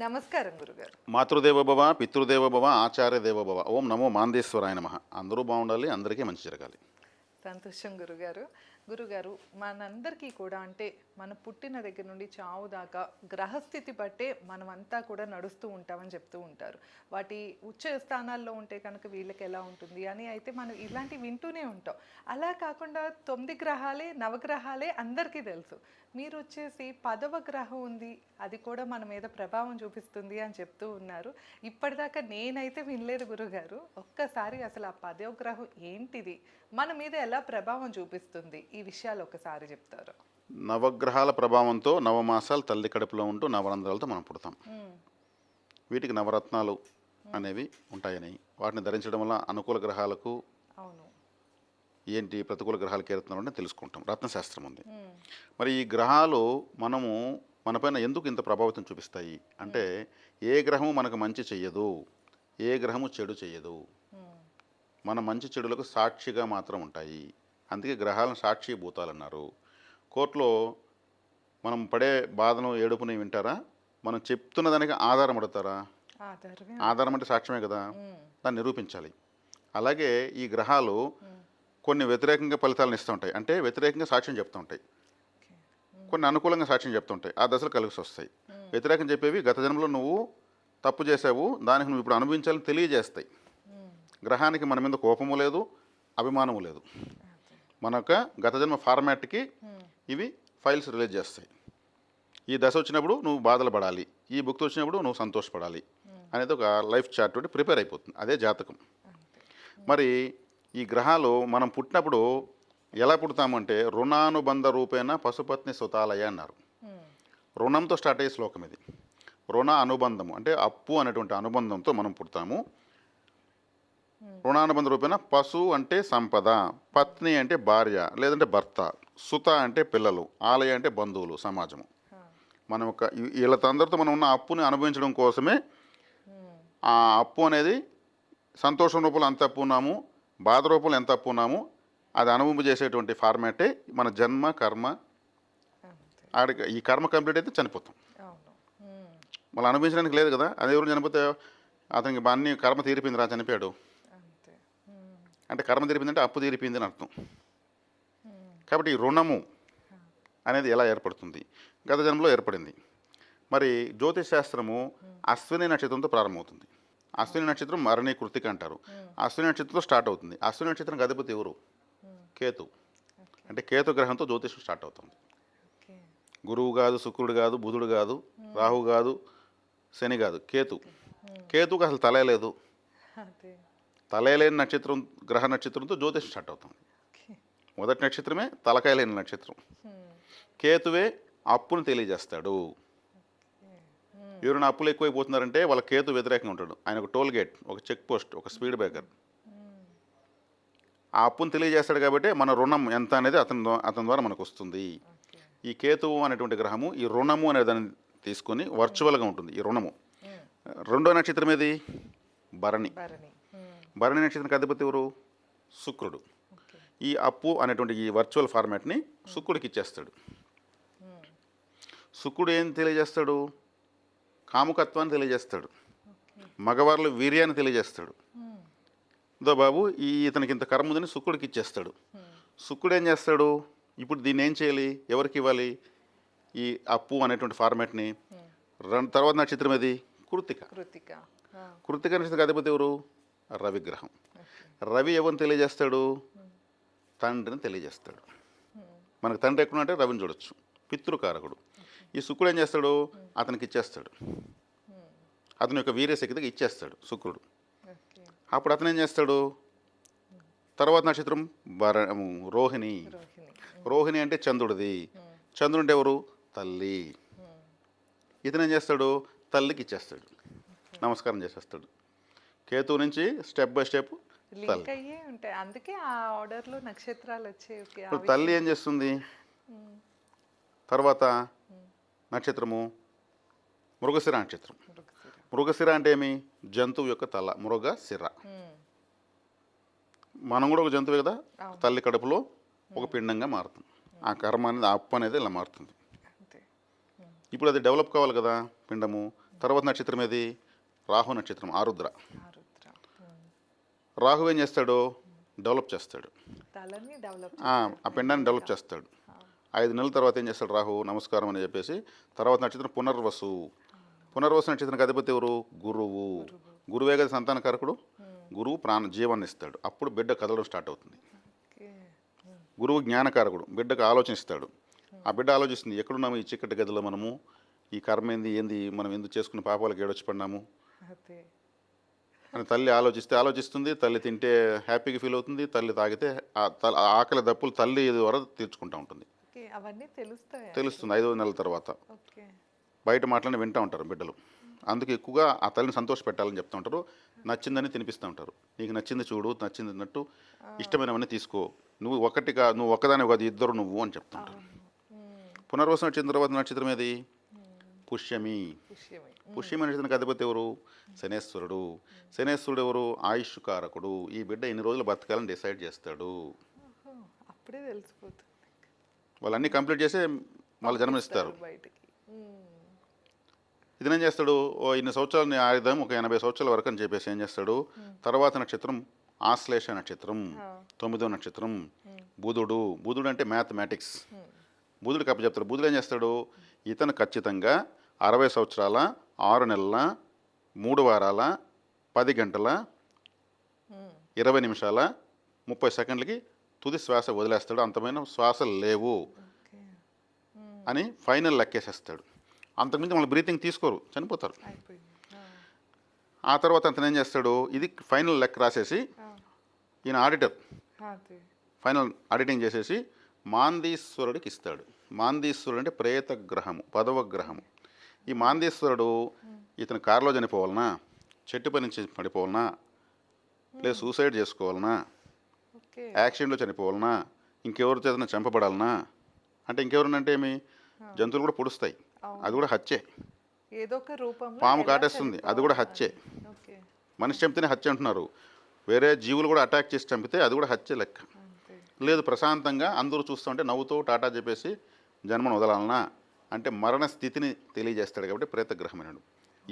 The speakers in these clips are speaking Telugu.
నమస్కారం గురుగారు. మాతృదేవ భవ, పితృదేవ భవ, ఆచార్య దేవ భవ. ఓం నమో మాందేశ్వరాయ నమః. అందరూ బాగుండాలి, అందరికీ మంచి జరగాలి. సంతోషం గురుగారు. గురుగారు, మనందరికీ కూడా అంటే మన పుట్టిన దగ్గర నుండి చావు దాకా గ్రహస్థితి బట్టే మనమంతా కూడా నడుస్తూ ఉంటామని చెప్తూ ఉంటారు. వాటి ఉచ్చ స్థానాల్లో ఉంటే కనుక వీళ్ళకి ఎలా ఉంటుంది అని అయితే మనం ఇలాంటివి వింటూనే ఉంటాం. అలా కాకుండా 9 గ్రహాలే నవగ్రహాలే అందరికీ తెలుసు. మీరు వచ్చేసి 10వ గ్రహం ఉంది, అది కూడా మన మీద ప్రభావం చూపిస్తుంది అని చెప్తూ ఉన్నారు. ఇప్పటిదాకా నేనైతే వినలేదు గురుగారు. ఒక్కసారి అసలు ఆ 10వ గ్రహం ఏంటిది, మన మీద ఎలా ప్రభావం చూపిస్తుంది, ఈ విషయాలు ఒకసారి చెప్తారు. నవగ్రహాల ప్రభావంతో నవమాసాలు తల్లి కడుపులో ఉంటూ నవరంధ్రాలతో మనం పుడతాం. వీటికి నవరత్నాలు అనేవి ఉంటాయని, వాటిని ధరించడం వల్ల అనుకూల గ్రహాలకు అవును. ఏంటి, ప్రతికూల గ్రహాలకు ఏరుతున్నారని తెలుసుకుంటాం. రత్నశాస్త్రం ఉంది. మరి ఈ గ్రహాలు మనపైన ఎందుకు ఇంత ప్రభావితం చూపిస్తాయి అంటే, ఏ గ్రహము మనకు మంచి చెయ్యదు, ఏ గ్రహము చెడు చెయ్యదు. మన మంచి చెడులకు సాక్షిగా మాత్రం ఉంటాయి. అందుకే గ్రహాలను సాక్షి భూతాలన్నారు. కోర్టులో మనం పడే బాధను ఏడుపుని వింటారా, మనం చెప్తున్న దానికి ఆధారం అడుగుతారా? ఆధారం అంటే సాక్ష్యమే కదా, దాన్ని నిరూపించాలి. అలాగే ఈ గ్రహాలు కొన్ని వ్యతిరేకంగా ఫలితాలను ఇస్తూ ఉంటాయి, అంటే వ్యతిరేకంగా సాక్ష్యం చెప్తూ ఉంటాయి. కొన్ని అనుకూలంగా సాక్ష్యం చెప్తుంటాయి, ఆ దశలు కలిసి వస్తాయి. వ్యతిరేకం చెప్పేవి గత జన్మలో నువ్వు తప్పు చేసావు, దానికి నువ్వు ఇప్పుడు అనుభవించాలని తెలియజేస్తాయి. గ్రహానికి మన మీద కోపము లేదు, అభిమానము లేదు. మన యొక్క గత జన్మ ఫార్మాట్కి ఇవి ఫైల్స్ రిలీజ్ చేస్తాయి. ఈ దశ వచ్చినప్పుడు నువ్వు బాధలు పడాలి, ఈ భుక్తి వచ్చినప్పుడు నువ్వు సంతోషపడాలి అనేది ఒక లైఫ్ చార్ట్ తోటి ప్రిపేర్ అయిపోతుంది. అదే జాతకం. మరి ఈ గ్రహాలు మనం పుట్టినప్పుడు ఎలా పుడతామంటే, రుణానుబంధ రూపేణ పశుపత్ని సుతాలయ అన్నారు. రుణంతో స్టార్ట్ అయ్యే శ్లోకం ఇది. రుణ అనుబంధము అంటే అప్పు అనేటువంటి అనుబంధంతో మనం పుడతాము. రుణానుబంధ రూపేణ పశు అంటే సంపద, పత్ని అంటే భార్య లేదంటే భర్త, సుత అంటే పిల్లలు, ఆలయ అంటే బంధువులు, సమాజము. మనం ఒక వీళ్ళతో అందరితో మనం ఉన్న అప్పుని అనుభవించడం కోసమే ఆ అప్పు అనేది సంతోషం రూపంలో ఎంత అప్పు ఉన్నాము, బాధ రూపంలో ఎంత అప్పు ఉన్నాము, అది అనుభవం చేసేటువంటి ఫార్మాటే మన జన్మ కర్మ. ఆడికి ఈ కర్మ కంప్లీట్ అయితే చనిపోతాం, మళ్ళీ అనుభవించడానికి లేదు కదా. అదే ఎవరు చనిపోతే అతనికి అన్ని కర్మ తీరిపోయింది రా, చనిపోయాడు అంటే కర్మ తీరిపోయిందంటే అప్పు తీరిపోయింది అని అర్థం. కాబట్టి ఈ రుణము అనేది ఎలా ఏర్పడుతుంది, గత జన్మలో ఏర్పడింది. మరి జ్యోతిష్ శాస్త్రము అశ్విని నక్షత్రంతో ప్రారంభమవుతుంది. అశ్విని నక్షత్రం మరణి కృతిక అంటారు. అశ్విని నక్షత్రంతో స్టార్ట్ అవుతుంది. అశ్విని నక్షత్రం అధిపతి ఎవరు? కేతు. అంటే కేతు గ్రహంతో జ్యోతిషం స్టార్ట్ అవుతుంది. గురువు కాదు, శుక్రుడు కాదు, బుధుడు కాదు, రాహు కాదు, శని కాదు, కేతు. కేతుకు అసలు తలే లేదు. తలే లేని నక్షత్రం, గ్రహ నక్షత్రంతో జ్యోతిషం స్టార్ట్ అవుతుంది. మొదటి నక్షత్రమే తలకాయ లేని నక్షత్రం. కేతువే అప్పును తెలియజేస్తాడు. ఎవరైనా అప్పులు ఎక్కువైపోతున్నారంటే వాళ్ళ కేతు వ్యతిరేకంగా ఉంటాడు. ఆయన ఒక టోల్ గేట్, ఒక చెక్ పోస్ట్, ఒక స్పీడ్ బ్రేకర్. ఆ అప్పును తెలియజేస్తాడు కాబట్టి మన రుణం ఎంత అనేది అతని ద్వారా మనకు వస్తుంది. ఈ కేతువు అనేటువంటి గ్రహము ఈ రుణము అనే దాన్ని తీసుకొని వర్చువల్గా ఉంటుంది. ఈ రుణము రెండో నక్షత్రం ఏది? భరణి. భరణి నక్షత్రానికి అధిపతి ఎవరు? శుక్రుడు. ఈ అప్పు అనేటువంటి ఈ వర్చువల్ ఫార్మాట్ని శుక్రుడికి ఇచ్చేస్తాడు. శుక్రుడు ఏం తెలియజేస్తాడు? కాముకత్వాన్ని తెలియజేస్తాడు. మగవాళ్ళు వీర్యాన్ని తెలియజేస్తాడు. దో బాబు ఇతనికి ఇంత కర్మ ఉందని శుక్రుడికి ఇచ్చేస్తాడు. శుక్రుడు ఏం చేస్తాడు? ఇప్పుడు దీన్ని ఏం చేయాలి, ఎవరికి ఇవ్వాలి? ఈ అప్పు అనేటువంటి ఫార్మాట్ని. తర్వాత నక్షత్రం ఏది? కృతిక. కృతిక నక్షత్రం అధిపతి ఎవరు? రవిగ్రహం. రవి ఎవరిని తెలియజేస్తాడు? తండ్రిని తెలియజేస్తాడు. మనకు తండ్రి ఎక్కడ అంటే రవిని చూడొచ్చు, పితృకారకుడు. ఈ శుక్రుడు ఏం చేస్తాడు? అతనికి ఇచ్చేస్తాడు. అతని యొక్క వీర్యశక్తికి ఇచ్చేస్తాడు శుక్రుడు. అప్పుడు అతను ఏం చేస్తాడు? తర్వాత నక్షత్రం రోహిణి. రోహిణి అంటే చంద్రుడిది. చంద్రుడు అంటే ఎవరు? తల్లి. ఇతను ఏం చేస్తాడు? తల్లికి ఇచ్చేస్తాడు, నమస్కారం చేసేస్తాడు. కేతు నుంచి స్టెప్ బై స్టెప్ అందుకే ఆ ఆర్డర్లో నక్షత్రాలు వచ్చాయి. ఇప్పుడు తల్లి ఏం చేస్తుంది? తర్వాత నక్షత్రము మృగశిర నక్షత్రం. మృగశిర అంటే ఏమి? జంతువు యొక్క తల, మృగశిర. మనం కూడా ఒక జంతువే కదా, తల్లి కడుపులో ఒక పిండంగా మారుతుంది. ఆ కర్మ అనేది, ఆ అప్పు అనేది ఇలా మారుతుంది. ఇప్పుడు అది డెవలప్ కావాలి కదా పిండము. తర్వాత నక్షత్రం ఏది? రాహు నక్షత్రం, ఆరుద్ర. ఆరుద్ర. రాహు ఏం చేస్తాడు? డెవలప్ చేస్తాడు. తలని డెవలప్ ఆ పిండాన్ని డెవలప్ చేస్తాడు. 5 నెలల తర్వాత ఏం చేస్తాడు రాహు? నమస్కారం అని చెప్పేసి తర్వాత నక్షత్రం పునర్వసు. పునర్వసు నక్షత్రానికి అధిపతి ఎవరు? గురువు. గురువే కదా సంతానకారకుడు. గురువు జీవాన్ని ఇస్తాడు. అప్పుడు బిడ్డ కదలడం స్టార్ట్ అవుతుంది. గురువు జ్ఞానకారకుడు, బిడ్డకు ఆలోచన ఇస్తాడు. ఆ బిడ్డ ఆలోచిస్తుంది, ఎక్కడున్నాము ఈ చీకటి గదిలో మనము, ఈ కర్మ ఏంది, మనం ఎందుకు చేసుకున్న పాపాలకు ఏడొచ్చి పడినాము అని తల్లి ఆలోచిస్తుంది. తల్లి తింటే హ్యాపీగా ఫీల్ అవుతుంది, తల్లి తాగితే ఆ ఆకలి దప్పులు తల్లి ద్వారా తీర్చుకుంటూ ఉంటుంది. అవన్నీ తెలుస్తుంది 5వ నెలల తర్వాత. బయట మాటలని వింటూ ఉంటారు బిడ్డలు. అందుకు ఎక్కువగా ఆ తల్లిని సంతోష పెట్టాలని చెప్తూ ఉంటారు. నచ్చిందని తినిపిస్తూ ఉంటారు. నీకు నచ్చింది చూడు, నచ్చింది అన్నట్టు ఇష్టమైనవన్నీ తీసుకో, నువ్వు ఒక్కదాని కాదు, ఇద్దరు నువ్వు అని చెప్తుంటారు. పునర్వసు నక్షత్రం తర్వాత నక్షత్రం ఏది? పుష్యమి. పుష్యమి నక్షత్రానికి అధిపతి ఎవరు? శనేశ్వరుడు. శనేశ్వరుడు ఎవరు? ఆయుష్ కారకుడు. ఈ బిడ్డ ఎన్ని రోజులు బతకాలని డిసైడ్ చేస్తాడు. అప్పుడే తెలిసిపోతుంది. వాళ్ళు అన్నీ కంప్లీట్ చేసి మళ్ళీ జన్మనిస్తారు. ఇదేం చేస్తాడు? ఇన్ని సంవత్సరాలని ఆయుధం ఒక 80 సంవత్సరాల వరకు అని చెప్పేసి ఏం చేస్తాడు? తర్వాత నక్షత్రం ఆశ్లేష నక్షత్రం, 9వ నక్షత్రం. బుధుడు. బుధుడు అంటే మ్యాథమెటిక్స్. బుధుడికి అప్పచెప్తాడు. బుధుడు ఏం చేస్తాడు? ఇతను ఖచ్చితంగా 60 సంవత్సరాల 6 నెలల 3 వారాల 10 గంటల 20 నిమిషాల 30 సెకండ్లకి తుది శ్వాస వదిలేస్తాడు. అంతమైన శ్వాసలు లేవు అని ఫైనల్ లెక్కేసేస్తాడు. అంతకుమించి మళ్ళీ బ్రీతింగ్ తీసుకోరు, చనిపోతారు. ఆ తర్వాత అతను ఏం చేస్తాడు? ఇది ఫైనల్ లెక్క రాసేసి ఈయన ఆడిటర్ ఫైనల్ ఆడిటింగ్ చేసేసి మాందీశ్వరుడికి ఇస్తాడు. మాందీశ్వరుడు అంటే ప్రేత గ్రహము, 10వ గ్రహము. ఈ మాందీశ్వరుడు ఇతను కారులో చనిపోవాలనా, చెట్టుపై నుంచి పడిపోవాలనా, లేదా సూసైడ్ చేసుకోవాలనా, యాక్సిడెంట్లో చనిపోవాలనా, ఇంకెవరి చేతన చంపబడాలనా, అంటే ఇంకెవరినంటే ఏమి జంతువులు కూడా పొడుస్తాయి, అది కూడా హత్యే. ఏదో ఒక రూపంలో పాము కాటేస్తుంది, అది కూడా హత్యే. మనిషి చంపితేనే హత్య అంటున్నారు. వేరే జీవులు కూడా అటాక్ చేసి చంపితే అది కూడా హత్య లెక్క. లేదు ప్రశాంతంగా అందరూ చూస్తుంటే నవ్వుతూ టాటా చెప్పేసి జన్మను వదలాలనా అంటే మరణ స్థితిని తెలియజేస్తాడు. కాబట్టి ప్రేతగ్రహమైనడు.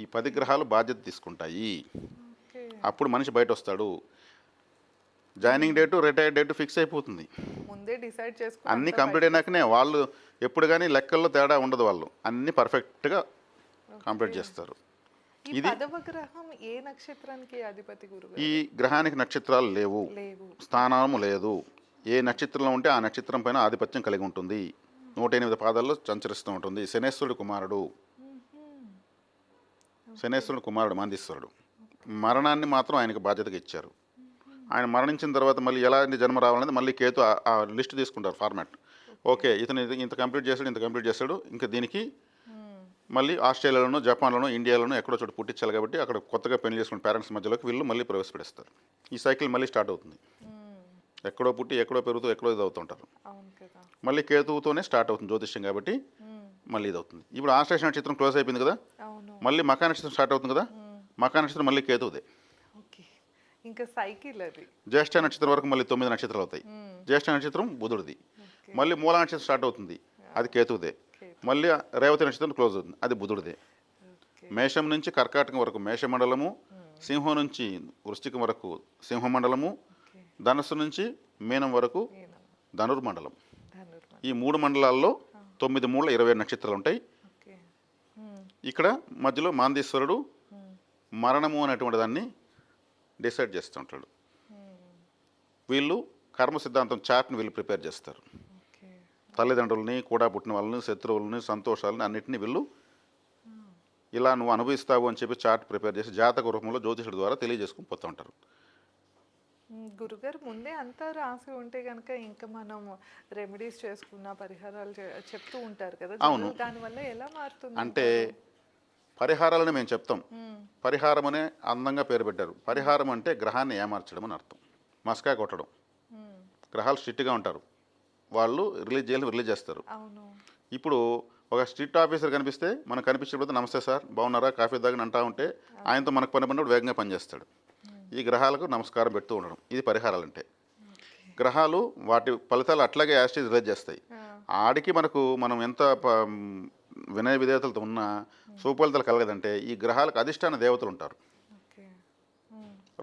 ఈ 10 గ్రహాలు బాధ్యత తీసుకుంటాయి. అప్పుడు మనిషి బయట వస్తాడు. Joining date, retired date fix అయిపోతుంది. ముందే డిసైడ్ చేసుకుని అన్నీ కంప్లీట్ అయినాకనే వాళ్ళు ఎప్పుడు కానీ లెక్కల్లో తేడా ఉండదు. వాళ్ళు అన్నీ పర్ఫెక్ట్గా కంప్లీట్ చేస్తారు. ఇది 10వ గ్రహం ఏ నక్షత్రానికి అధిపతి గురువు? ఈ గ్రహానికి నక్షత్రాలు లేవు, స్థానము లేదు. ఏ నక్షత్రంలో ఉంటే ఆ నక్షత్రం పైన ఆధిపత్యం కలిగి ఉంటుంది. 108 పాదాల్లో సంచరిస్తూ ఉంటుంది. శనేశ్వరుడు కుమారుడు. శనేశ్వరుడు కుమారుడు మాందీశ్వరుడు. మరణాన్ని మాత్రం ఆయనకు బాధ్యతగా ఇచ్చారు. ఆయన మరణించిన తర్వాత మళ్ళీ ఎలాంటి జన్మ రావాలనేది మళ్ళీ కేతు ఆ లిస్ట్ తీసుకుంటారు, ఫార్మాట్. ఓకే, ఇతను ఇంత కంప్లీట్ చేశాడు, ఇంకా దీనికి మళ్ళీ ఆస్ట్రేలియాలోనో, జపాన్లోనో, ఇండియాలోనో ఎక్కడో చోట పుట్టించాలి. కాబట్టి అక్కడ కొత్తగా పెళ్లి చేసుకున్న పేరెంట్స్ మధ్యలోకి వీళ్ళు మళ్ళీ ప్రవేశపెడతారు. ఈ సైకిల్ మళ్ళీ స్టార్ట్ అవుతుంది. ఎక్కడో పుట్టి ఎక్కడో పెరుగుతూ ఎక్కడో ఇది అవుతుంటారు. మళ్ళీ కేతువుతోనే స్టార్ట్ అవుతుంది జ్యోతిష్యం. కాబట్టి మళ్ళీ ఇది అవుతుంది. ఇప్పుడు ఆశ్లేష నక్షత్రం క్లోజ్ అయిపోయింది కదా, మళ్ళీ మకా నక్షత్రం స్టార్ట్ అవుతుంది కదా. మకా నక్షత్రం మళ్ళీ కేతువుదే. ఇంకా సైకిల్ అది. జ్యేష్ఠ నక్షత్రం వరకు మళ్ళీ 9 నక్షత్రాలు అవుతాయి. జ్యేష్ఠ నక్షత్రం బుధుడిది. మళ్ళీ మూల నక్షత్రం స్టార్ట్ అవుతుంది, అది కేతువుదే. మళ్ళీ రేవతి నక్షత్రం క్లోజ్ అవుతుంది, అది బుధుడిదే. మేషం నుంచి కర్కాటకం వరకు మేషమండలము, సింహం నుంచి వృశ్చికం వరకు సింహమండలము, ధనుస్సు నుంచి మీనం వరకు ధనుర్మండలం. ఈ 3 మండలాల్లో 9 మూల 27 నక్షత్రాలు ఉంటాయి. ఇక్కడ మధ్యలో మాందీశ్వరుడు మరణము అనేటువంటి దాన్ని డిసైడ్ చేస్తూ ఉంటాడు. వీళ్ళు కర్మ సిద్ధాంతం చార్ట్ని వీళ్ళు ప్రిపేర్ చేస్తారు. తల్లిదండ్రులని, కూడా పుట్టిన వాళ్ళని, శత్రువులని, సంతోషాలని అన్నింటినీ వీళ్ళు ఇలా నువ్వు అనుభవిస్తావు అని చెప్పి చార్ట్ ప్రిపేర్ చేసి జాతక రూపంలో జ్యోతిషుడి ద్వారా తెలియజేసుకుని పోతూ ఉంటారు. గురుగారు ముందే అంతా రాసి ఉంటే కనుక ఇంకా మనం రెమెడీస్ చేసుకున్న పరిహారాలు చెప్తూ ఉంటారు కదా. అవును, దానివల్ల ఎలా మారుతుంది అంటే పరిహారాలని మేము చెప్తాం. పరిహారం అనే అందంగా పేరు పెట్టారు. పరిహారం అంటే గ్రహాన్ని ఏమార్చడం అని అర్థం. మస్కా కొట్టడం. గ్రహాలు స్ట్రిక్ట్గా ఉంటారు, వాళ్ళు రిలీజ్ చేస్తారు. ఇప్పుడు ఒక స్ట్రిక్ట్ ఆఫీసర్ కనిపిస్తే మనకు కనిపించినప్పుడు నమస్తే సార్ బాగున్నారా, కాఫీ తాగని అంటా ఉంటే ఆయనతో మనకు పని పడినప్పుడు వేగంగా పనిచేస్తాడు. ఈ గ్రహాలకు నమస్కారం పెడుతూ ఉండడం, ఇది పరిహారాలు అంటే. గ్రహాలు వాటి ఫలితాలు అట్లాగే యాస్టేజ్ రిలీజ్ చేస్తాయి. ఆడికి మనం ఎంత వినయ విధేయతలతో ఉన్న సుఫలితాలు కలగదంటే ఈ గ్రహాలకు అధిష్టాన దేవతలు ఉంటారు. ఓకే.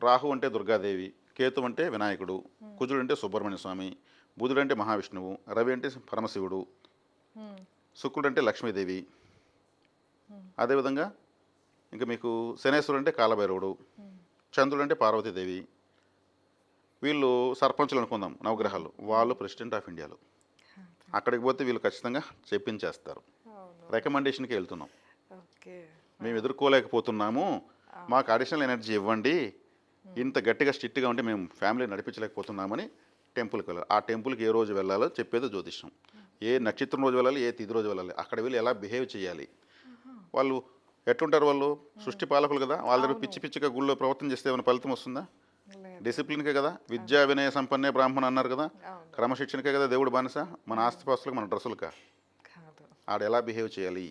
రాహు అంటే దుర్గాదేవి, కేతు అంటే వినాయకుడు, కుజుడు అంటే సుబ్రహ్మణ్య స్వామి, బుధుడు అంటే మహావిష్ణువు, రవి అంటే పరమశివుడు, శుక్రుడు అంటే లక్ష్మీదేవి. అదేవిధంగా ఇంకా మీకు శనేశ్వరుడు అంటే కాలభైరవుడు, చంద్రుడు అంటే పార్వతీదేవి. వీళ్ళు సర్పంచులు అనుకుందాం నవగ్రహాలు, వాళ్ళు ప్రెసిడెంట్ ఆఫ్ ఇండియాలో. అక్కడికి పోతే వీళ్ళు ఖచ్చితంగా చెప్పించేస్తారు. రికమెండేషన్కి వెళ్తున్నాం, ఓకే. మేము ఎదుర్కోలేకపోతున్నాము, మాకు అడిషనల్ ఎనర్జీ ఇవ్వండి, ఇంత గట్టిగా స్ట్రిక్ట్గా ఉంటే మేము ఫ్యామిలీ నడిపించలేకపోతున్నామని టెంపుల్కి వెళ్ళాలి. ఆ టెంపుల్కి ఏ రోజు వెళ్ళాలో చెప్పేది జ్యోతిష్యం. ఏ నక్షత్రం రోజు వెళ్ళాలి, ఏ తిథి రోజు వెళ్ళాలి, అక్కడ వెళ్ళి ఎలా బిహేవ్ చేయాలి. వాళ్ళు ఎట్లుంటారు, వాళ్ళు సృష్టి పాలకులు కదా, వాళ్ళ దగ్గర పిచ్చి పిచ్చిగా గుళ్ళో ప్రవర్తన చేస్తే ఏమైనా ఫలితం వస్తుందా? డిసిప్లిన్కే కదా, విద్యా వినయ సంపన్నే బ్రాహ్మణ అన్నారు కదా, క్రమశిక్షణకే కదా దేవుడు బానిస, మన ఆస్తిపాస్తులకు మన డ్రెస్సులుకా. ఆడ ఎలా బిహేవ్ చేయాలి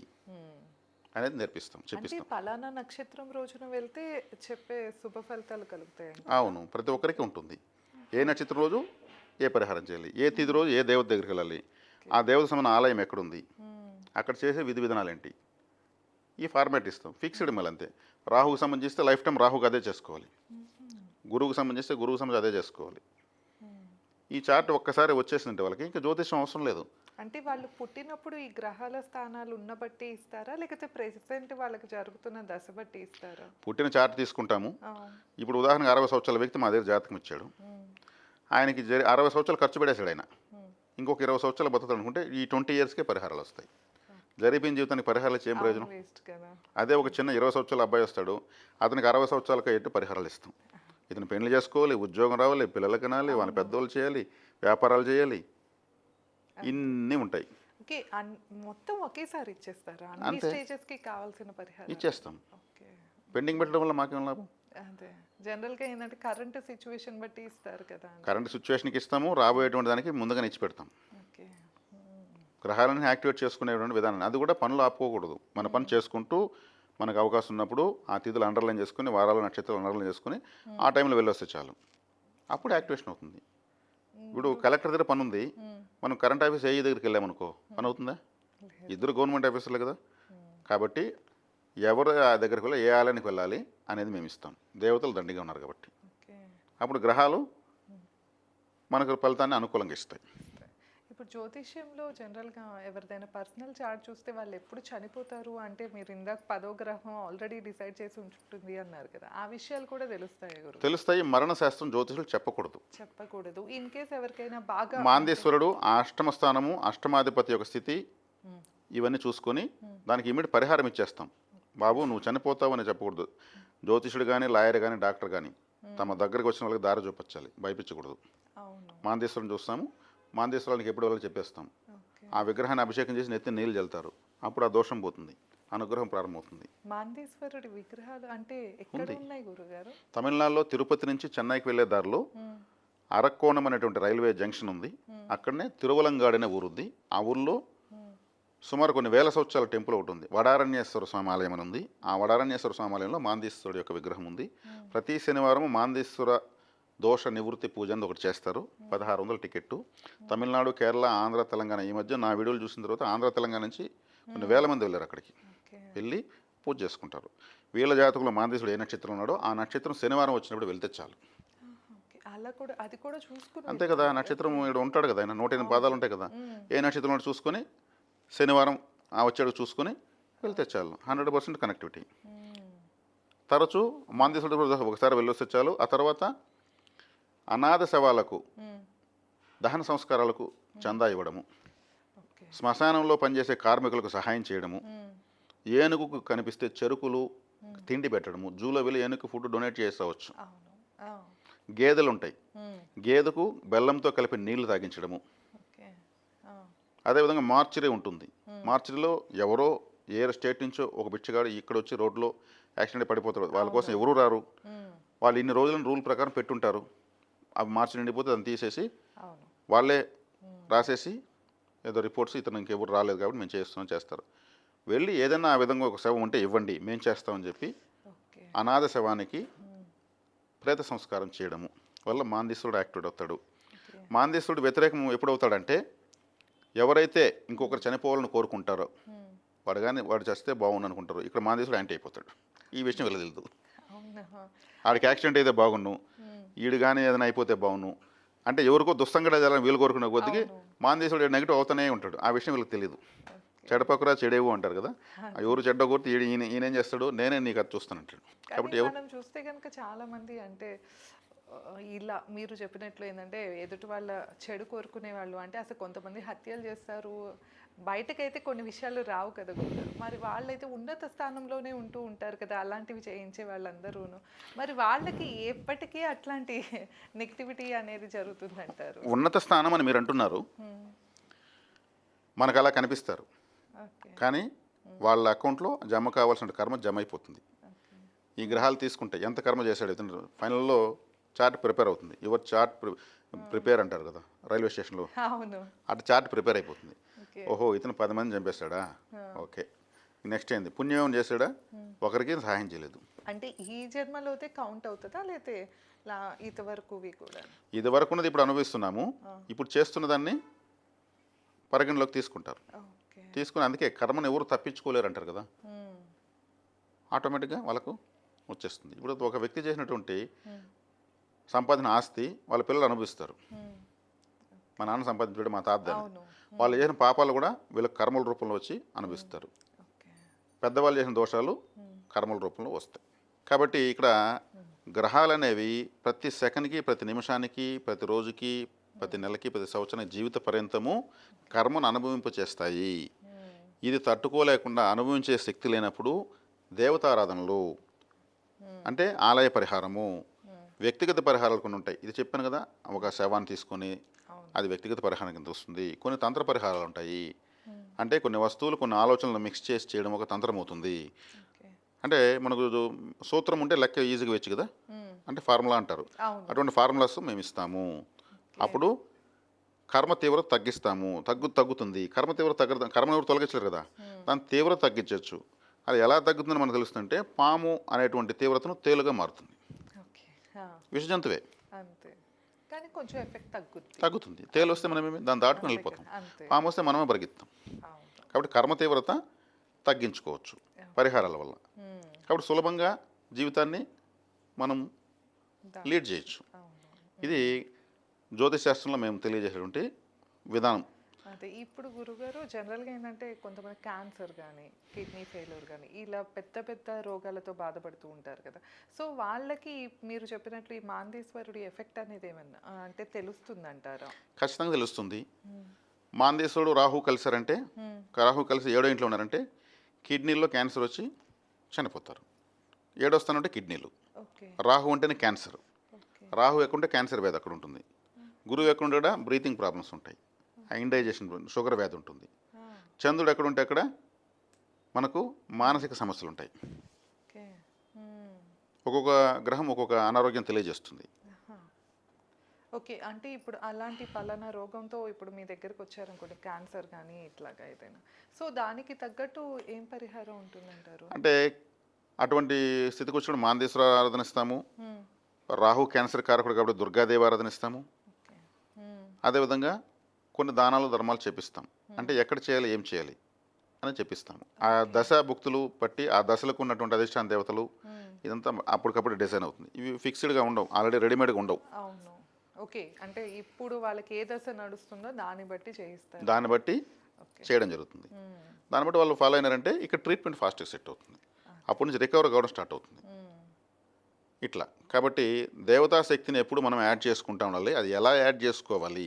అనేది నేర్పిస్తాం, చెప్పిస్తాం. పలానా నక్షత్రం రోజున వెళ్తే చెప్పే శుభ ఫలితాలు కలుగుతాయి. అవును, ప్రతి ఒక్కరికి ఉంటుంది. ఏ నక్షత్రం రోజు ఏ పరిహారం చేయాలి, ఏ తిథి రోజు ఏ దేవత దగ్గరికి వెళ్ళాలి, ఆ దేవత సంబంధ ఆలయం ఎక్కడుంది, అక్కడ చేసే విధి విధానాలు ఏంటి, ఈ ఫార్మాట్ ఇస్తాం. ఫిక్స్డ్ మళ్ళీ అంతే. రాహుకు సంబంధిస్తే లైఫ్ టైం రాహుకు అదే చేసుకోవాలి, గురువుకు సంబంధిస్తే గురువుకు సంబంధించి అదే చేసుకోవాలి. ఈ చార్ట్ ఒక్కసారి వచ్చేసిందంటే వాళ్ళకి ఇంకా జ్యోతిషం అవసరం లేదు. అంటే వాళ్ళు పుట్టినప్పుడు ఈ గ్రహాల స్థానాలు ఉన్న బట్టి ఇస్తారా, లేకపోతే ప్రెసెంట్ వాళ్ళకి జరుగుతున్న దశ బట్టి ఇస్తారా? పుట్టిన చార్ట్ తీసుకుంటాము. ఇప్పుడు ఉదాహరణకు 60 సంవత్సరాల వ్యక్తి మా దగ్గర జాతకం ఇచ్చాడు, ఆయనకి 60 సంవత్సరాలు ఖర్చు పెట్టేశాడు ఆయన, ఇంకొక 20 సంవత్సరాలు బతుకుతాడు అనుకుంటే ఈ 20 ఇయర్స్కే పరిహారాలు వస్తాయి. జరిగిపోయిన జీవితానికి పరిహారాలు ఇచ్చి ఏం ప్రయోజనం? అదే ఒక చిన్న 20 సంవత్సరాల అబ్బాయి వస్తాడు, అతనికి 60 సంవత్సరాలకు ఎట్టు పరిహారాలు ఇస్తాం. ఇతను పెళ్లి చేసుకోవాలి, ఉద్యోగం రావాలి, పిల్లలు కనాలి, వాళ్ళ పెద్దోళ్ళు చేయాలి, వ్యాపారాలు చేయాలి, ఇన్ని ఉంటాయి. మొత్తం ఒకేసారి ఇచ్చేస్తారా? అన్ని స్టేజెస్కి కావాల్సిన పరిహారం ఇచ్చేస్తాం. పెండింగ్ పెట్టడం వల్ల మాకేం లాభం? అదే జనరల్గా ఏంటంటే కరెంట్ సిచ్యువేషన్ బట్టి ఇస్తారు కదా. కరెంట్ సిచ్యువేషన్కి ఇస్తాము, రాబోయేటువంటి దానికి ముందుగానే ఇచ్చి పెడతాం. గ్రహాలను యాక్టివేట్ చేసుకునేటువంటి విధానం, అది కూడా పనులు ఆపుకోకూడదు. మన పని చేసుకుంటూ మనకు అవకాశం ఉన్నప్పుడు ఆ తిథులు అండర్లైన్ చేసుకుని, వారాల నక్షత్రాలు అండర్లైన్ చేసుకుని ఆ టైంలో వెళ్ళొస్తే చాలు, అప్పుడు యాక్టివేషన్ అవుతుంది. ఇప్పుడు కలెక్టర్ దగ్గర పని ఉంది, మనం కరెంట్ ఆఫీస్ ఏఈ దగ్గరికి వెళ్ళామనుకో, పని అవుతుందా? ఇద్దరు గవర్నమెంట్ ఆఫీసర్లు కదా. కాబట్టి ఎవరు ఆ దగ్గరికి వెళ్ళి ఏ ఆలయానికి వెళ్ళాలి అనేది మేము ఇస్తాం. దేవతలు దండిగా ఉన్నారు కాబట్టి అప్పుడు గ్రహాలు మనకు ఫలితాన్ని అనుకూలంగా ఇస్తాయి. ఇప్పుడు జ్యోతిష్యంలో జనరల్గా ఎవరిదైనా పర్సనల్ చార్ట్ చూస్తే వాళ్ళు ఎప్పుడు చనిపోతారు అంటే, మీరు ఇందాక 10వ గ్రహం ఆల్రెడీ డిసైడ్ చేసి ఉంచుతుంది అన్నారు కదా, ఆ విషయాలు కూడా తెలుస్తాయి? తెలుస్తాయి. మరణ శాస్త్రం జ్యోతిషులు చెప్పకూడదు. ఇన్ కేస్ ఎవరికైనా బాగా మాందేశ్వరుడు అష్టమ స్థానము, అష్టమాధిపతి యొక్క స్థితి ఇవన్నీ చూసుకొని దానికి ఇమిడి పరిహారం ఇచ్చేస్తాం. బాబు నువ్వు చనిపోతావు అని చెప్పకూడదు. జ్యోతిషుడు కానీ, లాయర్ కానీ, డాక్టర్ కానీ తమ దగ్గరికి వచ్చిన వాళ్ళకి దారి చూపించాలి, భయపించకూడదు. మాందేశ్వరుని చూస్తాము, మాందేశ్వరానికి ఎప్పుడు వెళ్ళాలో చెప్పేస్తాం. ఆ విగ్రహాన్ని అభిషేకం చేసి నెత్తి నీళ్ళు చల్లుతారు, అప్పుడు ఆ దోషం పోతుంది, అనుగ్రహం ప్రారంభమవుతుంది. మాందేశ్వరుడి విగ్రహాలు అంటే ఎక్కడ ఉన్నాయి గురుగారు? తమిళనాడులో తిరుపతి నుంచి చెన్నైకి వెళ్ళే దారిలో అరక్కోణం అనేటువంటి రైల్వే జంక్షన్ ఉంది, అక్కడనే తిరువలంగాడు అనే ఊరుంది. ఆ ఊర్లో సుమారు కొన్ని వేల సంవత్సరాల టెంపుల్ ఒకటి ఉంది, వడారణ్యేశ్వర స్వామి ఆలయం అని ఉంది. ఆ వడారణ్యేశ్వర స్వామి ఆలయంలో మాందేశ్వరుడు యొక్క విగ్రహం ఉంది. ప్రతి శనివారం మాందేశ్వర దోష నివృత్తి పూజ అని ఒకటి చేస్తారు. 1600 టికెట్టు. తమిళనాడు, కేరళ, ఆంధ్ర, తెలంగాణ ఈ మధ్య నా వీడియోలు చూసిన తర్వాత ఆంధ్ర, తెలంగాణ నుంచి కొన్ని వేల మంది వెళ్ళారు. అక్కడికి వెళ్ళి పూజ చేసుకుంటారు. వీళ్ళ జాతకంలో మాందేశ్వరుడు ఏ నక్షత్రం ఉన్నాడో ఆ నక్షత్రం శనివారం వచ్చినప్పుడు వెళ్తే చాలు. అంతే కదా, నక్షత్రం ఇక్కడ ఉంటాడు కదా, ఆయన 108 పాదాలు ఉంటాయి కదా, ఏ నక్షత్రం చూసుకొని శనివారం ఆ వచ్చాడు చూసుకొని వెళ్తే చాలు. 100% కనెక్టివిటీ. తరచూ మాందేశ్వరుడు ఒకసారి వెళ్ళొస్తే చాలు. ఆ తర్వాత అనాథ శవాలకు దహన సంస్కారాలకు చందా ఇవ్వడము, శ్మశానంలో పనిచేసే కార్మికులకు సహాయం చేయడము, ఏనుగుకు కనిపిస్తే చెరుకులు తిండి పెట్టడము, జూలో వెళ్ళి ఏనుగు ఫుడ్ డొనేట్ చేసేవచ్చు. గేదెలు ఉంటాయి, గేదెకు బెల్లంతో కలిపి నీళ్లు తాగించడము. అదేవిధంగా మార్చిరీ ఉంటుంది. మార్చిరీలో ఎవరో ఏ స్టేట్ నుంచో ఒక బిచ్చగాడు ఇక్కడ వచ్చి రోడ్లో యాక్సిడెంట్ పడిపోతారు, వాళ్ళ కోసం ఎవరు రారు, వాళ్ళు ఇన్ని రోజులను రూల్ ప్రకారం పెట్టుంటారు. అవి మార్చి నిండిపోతే దాన్ని తీసేసి వాళ్ళే రాసేసి ఏదో రిపోర్ట్స్ ఇతను ఇంకెవరు రాలేదు కాబట్టి మేము చేస్తారు. వెళ్ళి ఏదైనా ఆ విధంగా ఒక శవం ఉంటే ఇవ్వండి మేము చేస్తామని చెప్పి అనాథ శవానికి ప్రేత సంస్కారం చేయడము వల్ల మాందేశ్వరుడు యాక్టివేట్ అవుతాడు. మాందేశ్వరుడు వ్యతిరేకం ఎప్పుడవుతాడంటే, ఎవరైతే ఇంకొకరు చనిపోవాలని కోరుకుంటారో వాడు కానీ వాడు చేస్తే బాగుండు అనుకుంటారు. ఇక్కడ మాందేశుడు యాంటీ అయిపోతాడు. ఈ విషయం వీళ్ళకి తెలియదు. అవునా? ఆడికి యాక్సిడెంట్ అయితే బాగుండు, ఈడు కానీ ఏదైనా అయిపోతే బాగుండు అంటే ఎవరికో దుస్తంగడ జరగాలని వీళ్ళు కోరుకునే కొద్దికి మాందేశుడు నెగిటివ్ అవుతూనే ఉంటాడు. ఆ విషయం వీళ్ళకి తెలియదు. చెడపకురా చెడేవు అంటారు కదా, ఎవరు చెడ్డ కొడితే ఈయనేం చేస్తాడు, నేనే నీకు అది చూస్తానంటాడు. కాబట్టి మనం చూస్తే కనుక చాలా మంది అంటే ఇలా మీరు చెప్పినట్లు ఏంటంటే ఎదుటి వాళ్ళ చెడు కోరుకునే వాళ్ళు అంటే అసలు కొంతమంది హత్యలు చేస్తారు. బయటకైతే కొన్ని విషయాలు రావు కదా గురుగారు. మరి వాళ్ళైతే ఉన్నత స్థానంలోనే ఉంటూ ఉంటారు కదా అలాంటివి చేయించే వాళ్ళందరూను. మరి వాళ్ళకి ఎప్పటికీ అట్లాంటి నెగిటివిటీ అనేది జరుగుతుందంటారు? ఉన్నత స్థానం అని మీరు అంటున్నారు, మనకు అలా కనిపిస్తారు కానీ వాళ్ళ అకౌంట్లో జమ కావాల్సిన కర్మ జమ అయిపోతుంది. ఈ గ్రహాలు తీసుకుంటే ఎంత కర్మ చేశాడు ఇతను ఫైనల్లో చార్ట్ ప్రిపేర్ అవుతుంది. యువర్ చార్ట్ ప్రిపేర్ అంటారు కదా రైల్వే స్టేషన్లో, అటు చార్ట్ ప్రిపేర్ అయిపోతుంది. ఓహో ఇతను 10 మంది చంపేస్తాడా, ఓకే నెక్స్ట్ ఏంది పుణ్యం చేశాడా, ఒకరికి సహాయం చేయలేదు అంటే ఈ జన్మలో కౌంట్ అవుతుందా లేతే ఇది వరకు ఉన్నది ఇప్పుడు అనుభవిస్తున్నాము. ఇప్పుడు చేస్తున్న దాన్ని పరిగణలోకి తీసుకుంటారు. తీసుకుని అందుకే కర్మను ఎవరు తప్పించుకోలేరు అంటారు కదా, ఆటోమేటిక్గా వాళ్ళకు వచ్చేస్తుంది. ఇప్పుడు ఒక వ్యక్తి చేసినటువంటి సంపాదన ఆస్తి వాళ్ళ పిల్లలు అనుభవిస్తారు. మా నాన్న సంపాదించాడు, మా తాత దాన్ని, వాళ్ళు చేసిన పాపాలు కూడా వీళ్ళకి కర్మల రూపంలో వచ్చి అనుభవిస్తారు. పెద్దవాళ్ళు చేసిన దోషాలు కర్మల రూపంలో వస్తాయి. కాబట్టి ఇక్కడ గ్రహాలు అనేవి ప్రతి సెకండ్కి, ప్రతి నిమిషానికి, ప్రతి రోజుకి, ప్రతి నెలకి, ప్రతి సంవత్సరానికి జీవిత పర్యంతము కర్మను అనుభవింపచేస్తాయి. ఇది తట్టుకోలేకుండా అనుభవించే శక్తి లేనప్పుడు దేవతారాధనలు అంటే ఆలయ పరిహారము, వ్యక్తిగత పరిహారాలు కొన్ని ఉంటాయి. ఇది చెప్పాను కదా, ఒక శవాన్ని తీసుకొని అది వ్యక్తిగత పరిహారం కింద వస్తుంది. కొన్ని తంత్ర పరిహారాలు ఉంటాయి, అంటే కొన్ని వస్తువులు కొన్ని ఆలోచనలు మిక్స్ చేసి చేయడం ఒక తంత్రం అవుతుంది. అంటే మనకు సూత్రం ఉంటే లెక్క ఈజీగా వచ్చు కదా, అంటే ఫార్ములా అంటారు. అటువంటి ఫార్ములాస్ మేము ఇస్తాము. అప్పుడు కర్మ తీవ్రత తగ్గిస్తాము. తగ్గుతుంది. కర్మ తీవ్రత కర్మ ఎవరు తొలగించలేరు కదా, దాని తీవ్రత తగ్గించవచ్చు. అది ఎలా తగ్గుతుందని మనకు తెలుస్తుందంటే పాము అనేటువంటి తీవ్రతను తేలుగా మారుతుంది. విషజంతువే తగ్గుతుంది. తేలు వస్తే మనమేమి దాన్ని దాటుకుని వెళ్ళిపోతాం, పాము వస్తే మనమే పరిగెత్తాం. కాబట్టి కర్మ తీవ్రత తగ్గించుకోవచ్చు పరిహారాల వల్ల. కాబట్టి సులభంగా జీవితాన్ని మనం లీడ్ చేయొచ్చు. ఇది జ్యోతిష్ శాస్త్రంలో మేము తెలియజేసేటువంటి విధానం. అదే ఇప్పుడు గురుగారు జనరల్గా ఏంటంటే కొంతమంది క్యాన్సర్ కానీ కిడ్నీ ఫెయిల్యూర్ కానీ ఇలా పెద్ద పెద్ద రోగాలతో బాధపడుతూ ఉంటారు కదా, సో వాళ్ళకి మీరు చెప్పినట్లు ఈ మాందేశ్వరుడి ఎఫెక్ట్ అనేది ఏమన్నా అంటే తెలుస్తుందంటారా? ఖచ్చితంగా తెలుస్తుంది. మాందేశ్వరుడు రాహు కలిసారంటే, రాహు కలిసి 7వ ఇంట్లో ఉన్నారంటే కిడ్నీలో క్యాన్సర్ వచ్చి చనిపోతారు. 7వ స్థానం అంటే కిడ్నీలు, రాహు అంటేనే క్యాన్సర్. రాహు ఎక్కడుంటే క్యాన్సర్ వ్యాధి అక్కడ ఉంటుంది. గురువు ఎక్కడుంటే కూడా బ్రీతింగ్ ప్రాబ్లమ్స్ ఉంటాయి, ఇండైజెషన్ షుగర్ వ్యాధి ఉంటుంది. చంద్రుడు ఎక్కడుంటే అక్కడ మనకు మానసిక సమస్యలు ఉంటాయి. ఒక్కొక్క గ్రహం ఒక్కొక్క అనారోగ్యం తెలియజేస్తుంది. ఓకే, అంటే ఇప్పుడు అలాంటి పలానా రోగంతో ఇప్పుడు మీ దగ్గరకు వచ్చారనుకోండి, క్యాన్సర్ కానీ ఇట్లాగా ఏదైనా, సో దానికి తగ్గట్టు ఏం పరిహారం ఉంటుందంటారు? అంటే అటువంటి స్థితికి వచ్చినప్పుడు మాందేశ్వర ఆరాధన ఇస్తాము. రాహు క్యాన్సర్ కారకుడు కాబట్టి దుర్గాదేవి ఆరాధన ఇస్తాము. అదేవిధంగా కొన్ని దానాలు ధర్మాలు చేపిస్తాం. అంటే ఎక్కడ చేయాలి, ఏం చేయాలి అని చెప్పిస్తాము. ఆ దశ భుక్తులు బట్టి ఆ దశలకు ఉన్నటువంటి అధిష్టాన దేవతలు ఇదంతా అప్పటికప్పుడు డిజైన్ అవుతుంది. ఇవి ఫిక్స్డ్గా ఉండవు, ఆల్రెడీ రెడీమేడ్గా ఉండవు. అవును, ఓకే. అంటే ఇప్పుడు వాళ్ళకి ఏ దశ నడుస్తుందో దాన్ని బట్టి చేయిస్తారు, దాన్ని బట్టి చేయడం జరుగుతుంది. దాన్ని బట్టి వాళ్ళు ఫాలో అయినారంటే ఇక్కడ ట్రీట్మెంట్ ఫాస్ట్గా సెట్ అవుతుంది. అప్పటి నుంచి రికవర్ కావడం స్టార్ట్ అవుతుంది. ఇట్లా కాబట్టి దేవతా శక్తిని ఎప్పుడు మనం యాడ్ చేసుకుంటా ఉండాలి. అది ఎలా యాడ్ చేసుకోవాలి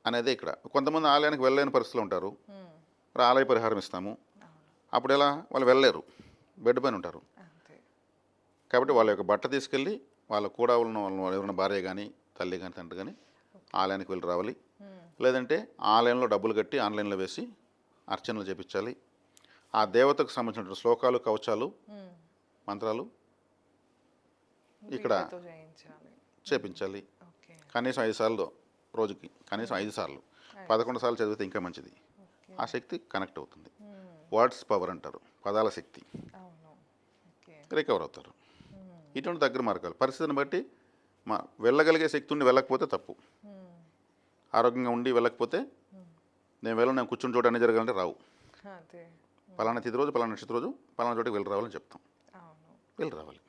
అనేది ఇక్కడ. కొంతమంది ఆలయానికి వెళ్ళలేని పరిస్థితులు ఉంటారు, ఆలయ పరిహారం ఇస్తాము. అప్పుడు ఎలా వాళ్ళు వెళ్ళలేరు, బెడ్ పైన ఉంటారు. కాబట్టి వాళ్ళ యొక్క బట్ట తీసుకెళ్ళి వాళ్ళ కూడా ఉన్న ఎవరైనా భార్య కానీ తల్లి కానీ తండ్రి కానీ ఆలయానికి వెళ్ళి రావాలి. లేదంటే ఆలయంలో డబ్బులు కట్టి ఆన్లైన్లో వేసి అర్చనలు చేపించాలి. ఆ దేవతకు సంబంధించిన శ్లోకాలు, కవచాలు, మంత్రాలు ఇక్కడ చేపించాలి. కనీసం 5 సార్లు రోజుకి, కనీసం 5 సార్లు, 11 సార్లు చదివితే ఇంకా మంచిది. ఆ శక్తి కనెక్ట్ అవుతుంది. వర్డ్స్ పవర్ అంటారు, పదాల శక్తి. రికవర్ అవుతారు. ఇటువంటి దగ్గర మార్గాలు పరిస్థితిని బట్టి వెళ్ళగలిగే శక్తి ఉండి వెళ్ళకపోతే తప్పు. ఆరోగ్యంగా ఉండి వెళ్ళకపోతే నేను కూర్చుని చోట అన్నీ జరగాలంటే రావు. పలానా తిథి రోజు పలానా నక్షత్రం రోజు పలానా చోటికి వెళ్ళి రావాలని చెప్తాం, అవును. వెళ్ళి రావాలి.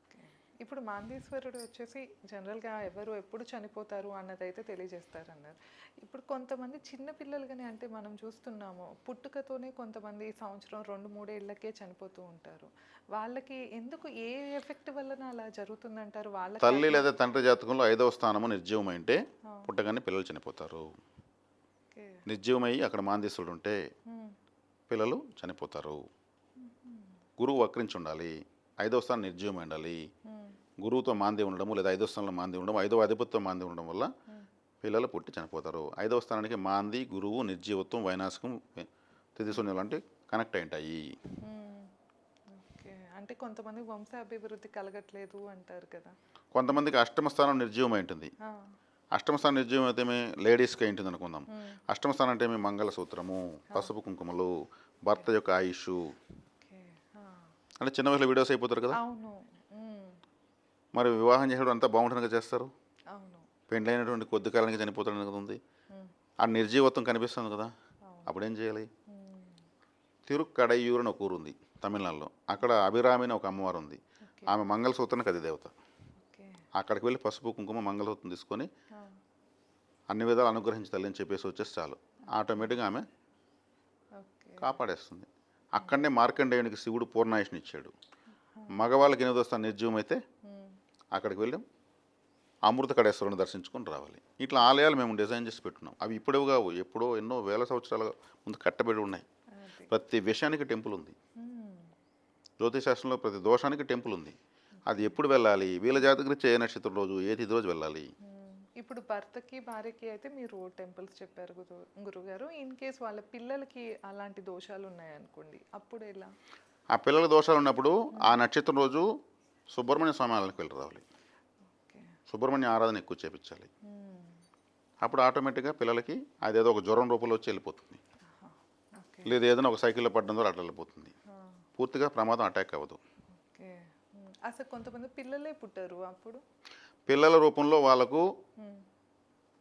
ఓకే. ఇప్పుడు మాందేశ్వరుడు వచ్చేసి జనరల్గా ఎవరు ఎప్పుడు చనిపోతారు అన్నదైతే తెలియజేస్తారన్నారు. ఇప్పుడు కొంతమంది చిన్న పిల్లలుగానే అంటే మనం చూస్తున్నాము పుట్టుకతోనే కొంతమంది సంవత్సరం 2-3 ఏళ్ళకే చనిపోతూ ఉంటారు. వాళ్ళకి ఎందుకు ఏ ఎఫెక్ట్ వలన అలా జరుగుతుందంటారు? వాళ్ళకి తల్లి లేదా తండ్రి జాతకంలో 5వ స్థానము నిర్జీవమైంటే ఆ, పుట్టగానే పిల్లలు చనిపోతారు. ఓకే. నిర్జీవమై అక్కడ మాందేశ్వరుడు ఉంటే ఉమ్, పిల్లలు చనిపోతారు. గురువు వక్రించి ఉండాలి, 5వ స్థానం నిర్జీవమై ఉండాలి. ఉమ్, గురువుతో మాంది ఉండడము లేదా 5వ స్థానంలో మాంది ఉండడం, 5వ అధిపతితో మాంది ఉండడం వల్ల ఉమ్, పిల్లలు పుట్టి చనిపోతారు. 5వ స్థానానికి మాంది, గురువు, నిర్జీవత్వం, వైనాశకం, తిథిశూన్యం లాంటివి కనెక్ట్ అయి ఉంటాయి. ఉమ్, ఓకే. అంటే కొంతమంది వంశాభివృద్ధి కలగట్లేదు అంటారు కదా. కొంతమందికి అష్టమ స్థానం నిర్జీవమై ఉంటుంది. ఆ, అష్టమ స్థానం నిర్జీవం అయితే లేడీస్కి అయి ఉంటుంది అనుకుందాం. ఉమ్, అష్టమ స్థానం అంటే మంగళసూత్రము, పసుపు కుంకుమలు, భర్త యొక్క ఆయుష్. ఓకే. ఆ, అంటే చిన్న వయసులో వీడియోస్ అయిపోతారు కదా. అవును. ఉమ్, మరి వివాహం చేసేటప్పుడు అంతా బాగుంటుందిగా చేస్తారు. అవును. పెండ్లైనటువంటి కొద్ది కాలానికి చనిపోతాడు కదా ఉంది. ఉమ్, ఆ నిర్జీవత్వం కనిపిస్తుంది కదా. అవును. అప్పుడు ఏం చేయాలి? ఉమ్, తిరుక్కడయ్యూరు అని ఒక ఊరు ఉంది తమిళనాడులో. అక్కడ అభిరామి అని ఒక అమ్మవారు ఉంది. ఓకే. ఆమె మంగళసూత్రానికి అది దేవత. ఓకే. అక్కడికి వెళ్ళి పసుపు కుంకుమ మంగళసూత్రం తీసుకొని ఆ, అన్ని విధాలు అనుగ్రహించి తల్లిని చెప్పేసి వచ్చేసి చాలు, ఆటోమేటిక్గా ఆమె ఓకే. కాపాడేస్తుంది. అక్కడనే మార్కండేయునికి శివుడు పూర్ణాయుష్ని ఇచ్చాడు. మగవాళ్ళకి 8వ స్థానం నిర్జీవం అయితే ఉమ్, అక్కడికి వెళ్ళి అమృత కడేశ్వరుని దర్శించుకొని రావాలి. ఇట్లా ఆలయాలు మేము డిజైన్ చేసి పెట్టున్నాం. అవి ఇప్పుడే కావు, ఎప్పుడో ఎన్నో వేల సంవత్సరాల ముందు కట్టబడి ఉన్నాయి. అది. ప్రతి విషయానికి టెంపుల్ ఉంది. ఉమ్, జ్యోతిశాస్త్రంలో ప్రతి దోషానికి టెంపుల్ ఉంది. అది ఎప్పుడు వెళ్ళాలి, వీళ్ళ జాతకరీత్యా ఏ నక్షత్రం రోజు ఏ తిథి రోజు వెళ్ళాలి. ఉమ్. ఇప్పుడు భర్తకి భార్యకి అయితే మీరు టెంపుల్స్ చెప్పారు గురుగారు. ఇన్ కేస్ వాళ్ళ పిల్లలకి అలాంటి దోషాలు ఉన్నాయనుకోండి, అప్పుడు ఎలా? ఆ పిల్లల దోషాలు ఉన్నప్పుడు ఆ నక్షత్రం రోజు సుబ్రహ్మణ్య స్వామి ఆలయానికి వెళ్ళి రావాలి. ఓకే. సుబ్రహ్మణ్య ఆరాధన ఎక్కువ చేపించాలి. ఉమ్, అప్పుడు ఆటోమేటిక్గా పిల్లలకి అదేదో ఒక జ్వరం రూపంలో వచ్చి వెళ్ళిపోతుంది. ఆహా, ఓకే. లేదా ఏదైనా ఒక సైకిల్లో పడడం ద్వారా అట్లా వెళ్ళిపోతుంది. ఆ, పూర్తిగా ప్రమాదం అటాక్ అవ్వదు. ఓకే. ఉమ్, అసలు కొంతమంది పిల్లలే పుట్టారు అప్పుడు. పిల్లల రూపంలో వాళ్ళకు ఉమ్,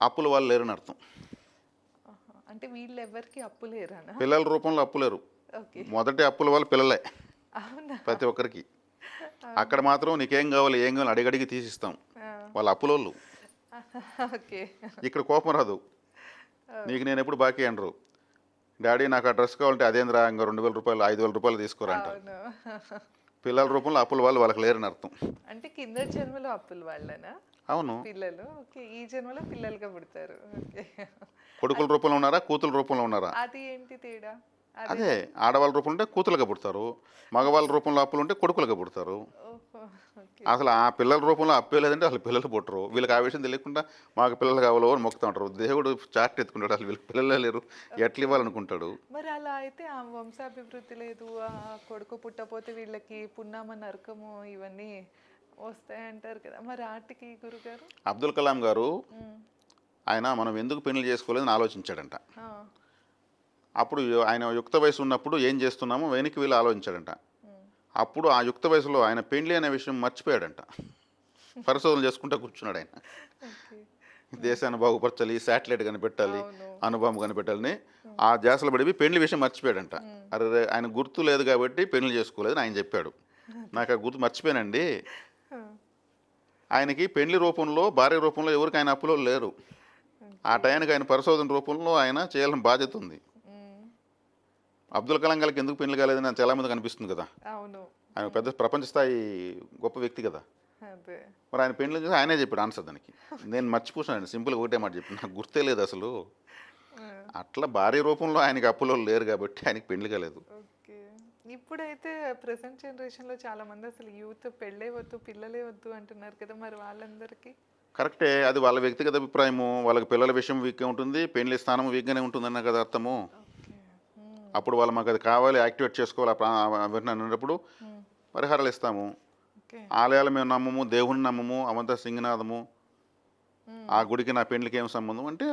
అప్పులు వాళ్ళు లేరని అర్థం. ఆహా. అంటే వీళ్ళు ఎవరికి అప్పు లేరానా? పిల్లల రూపంలో అప్పు లేరు. ఓకే. మొదటి అప్పుల వాళ్ళు పిల్లలే అవునా? ప్రతి ఒక్కరికి. అక్కడ మాత్రం నీకేం కావాలి ఏం కావాలి అడిగడిగి తీసిస్తాం. ఆ, వాళ్ళ అప్పులోళ్ళు. ఓకే. ఇక్కడ కోపం రాదు. నీకు నేను ఎప్పుడు బాకీ అనరు. డాడీ నాకు ఆ డ్రెస్ కావాలంటే అదేంద్రా ఇంకా 2,000 రూపాయలు 5,000 రూపాయలు తీసుకోరా అంటారు. అవును. పిల్లల రూపంలో అప్పుల వాళ్ళు వాళ్ళకి లేరని అర్థం. అంటే కింద జన్మలో అప్పులు వాళ్ళనా అవును. పిల్లలు? ఓకే. ఈ జన్మలో పిల్లలుగా పుడతారు. ఓకే. కొడుకుల రూపంలో ఉన్నారా కూతుల రూపంలో ఉన్నారా? అది ఏంటి తేడా? అదే ఆడవాళ్ళ రూపంలో ఉంటే కూతులుగా పుడతారు, మగవాళ్ళ రూపంలో అప్పులు ఉంటే కొడుకులుగా పుడతారు. ఓహో, ఓకే. అసలు ఆ పిల్లల రూపంలో అప్పే లేదంటే అసలు పిల్లలు పుట్టరు. వీళ్ళకి ఆ విషయం తెలియకుండా మాకు పిల్లలు కావాలో అని మొక్కుతూ ఉంటారు. దేవుడు చార్ట్ ఎత్తుకుంటాడు, అసలు వీళ్ళకి పిల్లలే లేరు ఎట్లా ఇవ్వాలనుకుంటాడు. మరి అలా అయితే ఆ వంశాభివృద్ధి లేదు, ఆ కొడుకు పుట్టపోతే వీళ్ళకి పున్నామ నరకము ఇవన్నీ వస్తాయంటారు కదా, మరి ఆటికి గురుగారు? అబ్దుల్ కలాం గారు ఉమ్, ఆయన మనం ఎందుకు పెళ్లి చేసుకోలేదని ఆలోచించాడంట. ఆ, అప్పుడు ఆయన యుక్త వయసు ఉన్నప్పుడు ఏం చేస్తున్నామో వెనక్కి వీళ్ళు ఆలోచించాడంట. ఉమ్, అప్పుడు ఆ యుక్త వయసులో ఆయన పెళ్లి అనే విషయం మర్చిపోయాడంట. పరిశోధన చేసుకుంటూ కూర్చున్నాడు ఆయన. ఓకే. దేశాన్ని బాగుపరచాలి, శాటిలైట్ కనిపెట్టాలి, అవును. అణుబాంబు కనిపెట్టాలని ఆ ధ్యాసలో పడిపోయి పెళ్లి విషయం మర్చిపోయాడంట. అరే ఆయన గుర్తు లేదు కాబట్టి పెళ్లి చేసుకోలేదని ఆయన చెప్పాడు. నాకు ఆ గుర్తు మర్చిపోయానండి. ఆ, ఆయనకి పెళ్లి రూపంలో భార్య రూపంలో ఎవరికి ఆయన అప్పులో లేరు. ఆ టయానికి ఆయన పరిశోధన రూపంలో ఆయన చేయాలని బాధ్యత ఉంది. ఉమ్, అబ్దుల్ కలాం గారికి ఎందుకు పెళ్లి కాలేదని నాకు చాలా మంది కనిపిస్తుంది కదా. అవును. ఆయన పెద్ద ప్రపంచ స్థాయి గొప్ప వ్యక్తి కదా. అదే. మరి ఆయన పెళ్లి చేసి ఆయనే చెప్పాడు ఆన్సర్ దానికి. నేను మర్చిపోయాను, సింపుల్గా ఒకటే మాట చెప్పి నాకు గుర్తే లేదు అసలు. ఆ, అట్లా భార్య రూపంలో ఆయనకి అప్పులో లేరు కాబట్టి ఆయనకి పెళ్లి కాలేదు. ఓకే. ఇప్పుడైతే ప్రెసెంట్ జనరేషన్లో చాలా మంది అసలు యూత్ పెళ్ళే వద్దు పిల్లలే వద్దు అంటున్నారు కదా, మరి వాళ్ళందరికీ? కరెక్టే, అది వాళ్ళ వ్యక్తిగత అభిప్రాయము. వాళ్ళకి పిల్లల విషయం వీక్గా ఉంటుంది, పెళ్లి స్థానం వీక్గానే ఉంటుందన్న కదా అర్థము. ఓకే. ఉమ్, అప్పుడు వాళ్ళు మాకు అది కావాలి యాక్టివేట్ చేసుకోవాలి అన్నప్పుడు ఉమ్, పరిహారాలు ఇస్తాము. ఓకే. ఆలయాలు మేము నమ్మము, దేవుని నమ్మము, అవంతా సింగనాదము, ఉమ్, ఆ గుడికి నా పెళ్లికి ఏం సంబంధం అంటే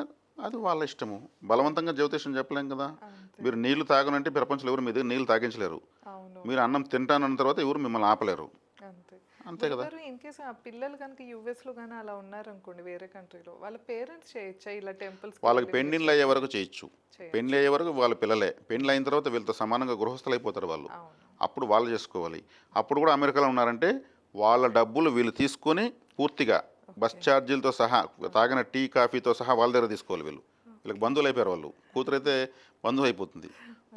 అది వాళ్ళ ఇష్టము. బలవంతంగా జ్యోతిషం చెప్పలేం కదా. అంతే. మీరు నీళ్లు తాగనంటే ప్రపంచంలో ఎవరు మీ దగ్గర నీళ్ళు తాగించలేరు. అవును. మీరు అన్నం తింటానన్న తర్వాత ఎవరు మిమ్మల్ని ఆపలేరు. అంతే. అంతే కదా. గురుగారు ఇన్ కేస్ ఆ పిల్లలు కనుక యుఎస్లో కానీ అలా ఉన్నారనుకోండి వేరే కంట్రీలో, వాళ్ళ పేరెంట్స్ చేయొచ్చా ఇలా టెంపుల్స్? వాళ్ళకి పెండిళ్ళు అయ్యే వరకు చేయొచ్చు. పెండ్లి అయ్యే వరకు వాళ్ళ పిల్లలే. పెండ్లి అయిన తర్వాత వీళ్ళతో సమానంగా గృహస్థులు అయిపోతారు వాళ్ళు. అవును. అప్పుడు వాళ్ళు చేసుకోవాలి. అప్పుడు కూడా అమెరికాలో ఉన్నారంటే వాళ్ళ డబ్బులు వీళ్ళు తీసుకొని పూర్తిగా బస్ ఛార్జీలతో సహా తాగిన టీ కాఫీతో సహా వాళ్ళ దగ్గర తీసుకోవాలి. వీళ్ళకి బంధువులు అయిపోయారు వాళ్ళు. కూతురైతే బంధువు అయిపోతుంది.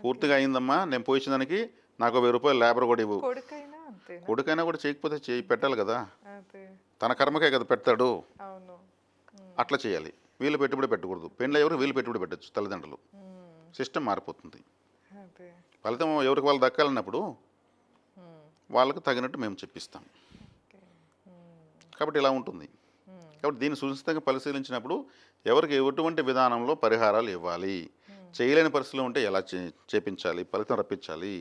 పూర్తిగా అయిందమ్మా, నేను పోయించిన దానికి నాకు 1000 రూపాయలు లేబర్ కూడా ఇవ్వు. కొడుకైనా అంతే. కొడుకైనా కూడా చేయకపోతే చేయి పెట్టాలి కదా, అదే. తన కర్మకే కదా పెడతాడు. అవును. అట్లా చేయాలి. వీళ్ళు పెట్టుబడి పెట్టకూడదు. పెండ్లి ఎవరు వీళ్ళు పెట్టుబడి పెట్టచ్చు. తల్లిదండ్రులు సిస్టమ్ మారిపోతుంది. అదే. ఫలితం ఎవరికి వాళ్ళు దక్కాలన్నప్పుడు వాళ్ళకు తగినట్టు మేము చెప్పిస్తాం. కాబట్టి ఇలా ఉంటుంది. కాబట్టి దీన్ని సునిశ్చితంగా పరిశీలించినప్పుడు ఎవరికి ఎటువంటి విధానంలో పరిహారాలు ఇవ్వాలి, చేయలేని పరిస్థితులు ఉంటే ఎలా చేపించాలి, ఫలితం రప్పించాలి,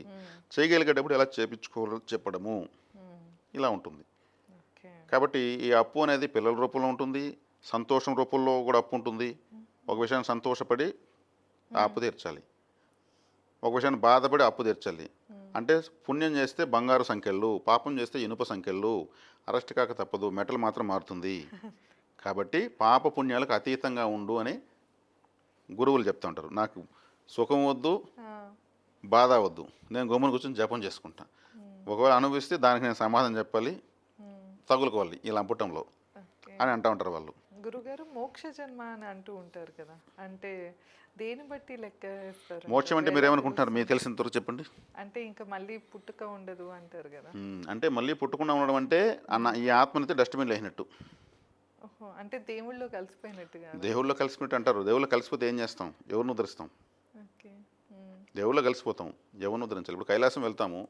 చేయగలిగేటప్పుడు ఎలా చేపించుకోవాలో చెప్పడము ఇలా ఉంటుంది. కాబట్టి ఈ అప్పు అనేది పిల్లల రూపంలో ఉంటుంది, సంతోషం రూపంలో కూడా అప్పు ఉంటుంది. ఒక విషయాన్ని సంతోషపడి ఆ అప్పు తీర్చాలి, ఒక విషయాన్ని బాధపడి అప్పు తీర్చాలి. అంటే పుణ్యం చేస్తే బంగారు సంఖ్యలు, పాపం చేస్తే ఇనుప సంఖ్యలు, అరెస్ట్ కాక తప్పదు, మెటల్ మాత్రం మారుతుంది. కాబట్టి పాప పుణ్యాలకు అతీతంగా ఉండు అని గురువులు చెప్తూ ఉంటారు. నాకు సుఖం వద్దు, బాధ వద్దు, నేను గమ్మున కూర్చొని జపం చేసుకుంటా. ఒకవేళ అనుభవిస్తే దానికి నేను సమాధానం చెప్పాలి, తగులుకోవాలి ఈ లంపుటంలో అని అంటూ ఉంటారు వాళ్ళు. గురుగారు మోక్ష జన్మ అని అంటూ ఉంటారు కదా, అంటే దేని బట్టి లెక్క వేస్తారు? మోక్షం అంటే మీరు ఏమనుకుంటున్నారు? మీకు తెలిసినంత వరకు చెప్పండి. అంటే ఇంకా మళ్ళీ పుట్టుక ఉండదు అంటారు కదా. అంటే మళ్ళీ పుట్టకుండా ఉండడం అంటే ఈ ఆత్మనైతే డస్ట్బిన్లో వేసినట్టు. ఓహో, అంటే దేవుళ్ళో కలిసిపోయినట్టుగా. దేవుళ్ళో కలిసిపోయినట్టు అంటారు. దేవుళ్ళో కలిసిపోతే ఏం చేస్తాం? ఎవరిని ఉద్ధరిస్తాం? ఓకే. దేవుళ్ళో కలిసిపోతాం, ఎవరిని ఉద్ధరించాలి? ఇప్పుడు కైలాసం వెళ్తాము,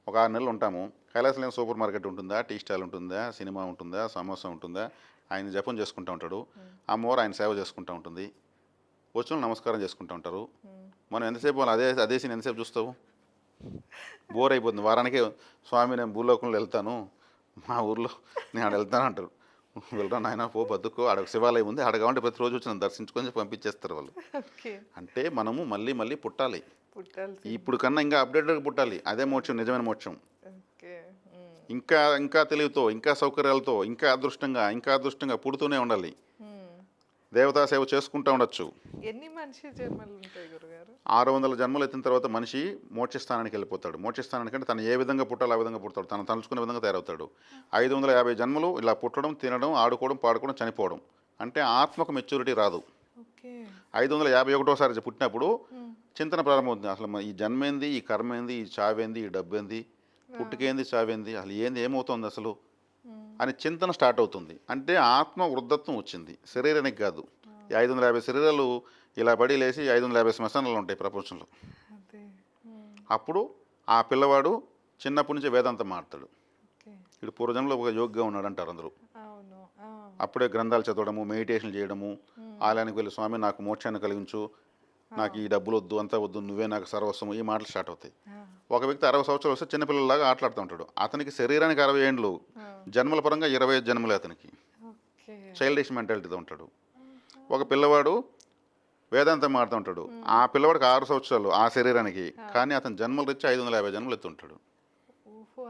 ఒక 6 నెలలు ఉంటాము. కైలాసంలో ఏం సూపర్ మార్కెట్ ఉంటుందా, టీ స్టాల్ ఉంటుందా, సినిమా ఉంటుందా, సమోసా ఉంటుందా? ఆయన జపం చేసుకుంటూ ఉంటాడు, అమ్మవారు ఆయన సేవ చేసుకుంటూ ఉంటుంది, వచ్చిన నమస్కారం చేసుకుంటూ ఉంటారు. మనం ఎంతసేపు అదే సీన్ ఎంతసేపు చూస్తావు? బోర్ అయిపోతుంది. వారానికి స్వామి నేను భూలోకంలో వెళ్తాను, మా ఊర్లో నేను ఆడ వెళ్తాను అంటారు. వెళ్ళరా నాయన, పో బతుకో, ఆడ శివాలయం ఉంది, ఆడ కావాలంటే ప్రతిరోజు వచ్చి నన్ను దర్శించుకొని పంపించేస్తారు వాళ్ళు. అంటే మనము మళ్ళీ మళ్ళీ పుట్టాలి. ఇప్పుడు కన్నా ఇంకా అప్డేట్గా పుట్టాలి. అదే మోక్షం, నిజమైన మోక్షం. ఇంకా ఇంకా తెలివితో, ఇంకా సౌకర్యాలతో, ఇంకా అదృష్టంగా పుడుతూనే ఉండాలి. దేవతా సేవ చేసుకుంటూ ఉండొచ్చు. ఎన్ని మనిషి జన్మలు ఉంటాయి గురుగారు? 600 జన్మలు ఎత్తిన తర్వాత మనిషి మోక్షస్థానానికి వెళ్ళిపోతాడు. మోక్షస్థానానికంటే తను ఏ విధంగా పుట్టాలో ఆ విధంగా పుడతాడు, తను తలుచుకునే విధంగా తయారవుతాడు. 550 జన్మలు ఇలా పుట్టడం, తినడం, ఆడుకోవడం, పాడుకోవడం, చనిపోవడం. అంటే ఆత్మకు మెచ్యూరిటీ రాదు. 551సారి పుట్టినప్పుడు చింతన ప్రారంభమవుతుంది. అసలు ఈ జన్మేంది, ఈ కర్మేంది, ఈ చావేంది, ఈ డబ్బేంది, పుట్టుకేంది, చావేంది, అసలు ఏమవుతుంది అసలు అని చింతన స్టార్ట్ అవుతుంది. అంటే ఆత్మ వృద్ధత్వం వచ్చింది, శరీరానికి కాదు. ఈ 550 శరీరాలు ఇలా పడి లేచి 550 శ్మశానాలు ఉంటాయి ప్రపంచంలో. అప్పుడు ఆ పిల్లవాడు చిన్నప్పటి నుంచి వేదాంతం మాడతాడు. ఇప్పుడు పూర్వజన్మలో ఒక యోగిగా ఉన్నాడు అంటారు అందరూ. అప్పుడే గ్రంథాలు చదవడము, మెడిటేషన్ చేయడము, ఆలయానికి వెళ్ళి స్వామి నాకు మోక్షాన్ని కలిగించు, నాకు ఈ డబ్బులు వద్దు, అంతా వద్దు, నువ్వే నాకు సర్వస్వము, ఈ మాటలు స్టార్ట్ అవుతాయి. ఒక వ్యక్తి 60 సంవత్సరాలు వస్తే చిన్నపిల్లలాగా ఆటలాడుతూ ఉంటాడు. అతనికి శరీరానికి 60 ఏండ్లు, జన్మల పరంగా 25 జన్మలే అతనికి. చైల్డిష్ మెంటాలిటీతో ఉంటాడు. ఒక పిల్లవాడు వేదాంతం మాడుతూ ఉంటాడు. ఆ పిల్లవాడికి 6 సంవత్సరాలు ఆ శరీరానికి, కానీ అతని జన్మలు వచ్చి 550 జన్మలు ఎత్తుంటాడు.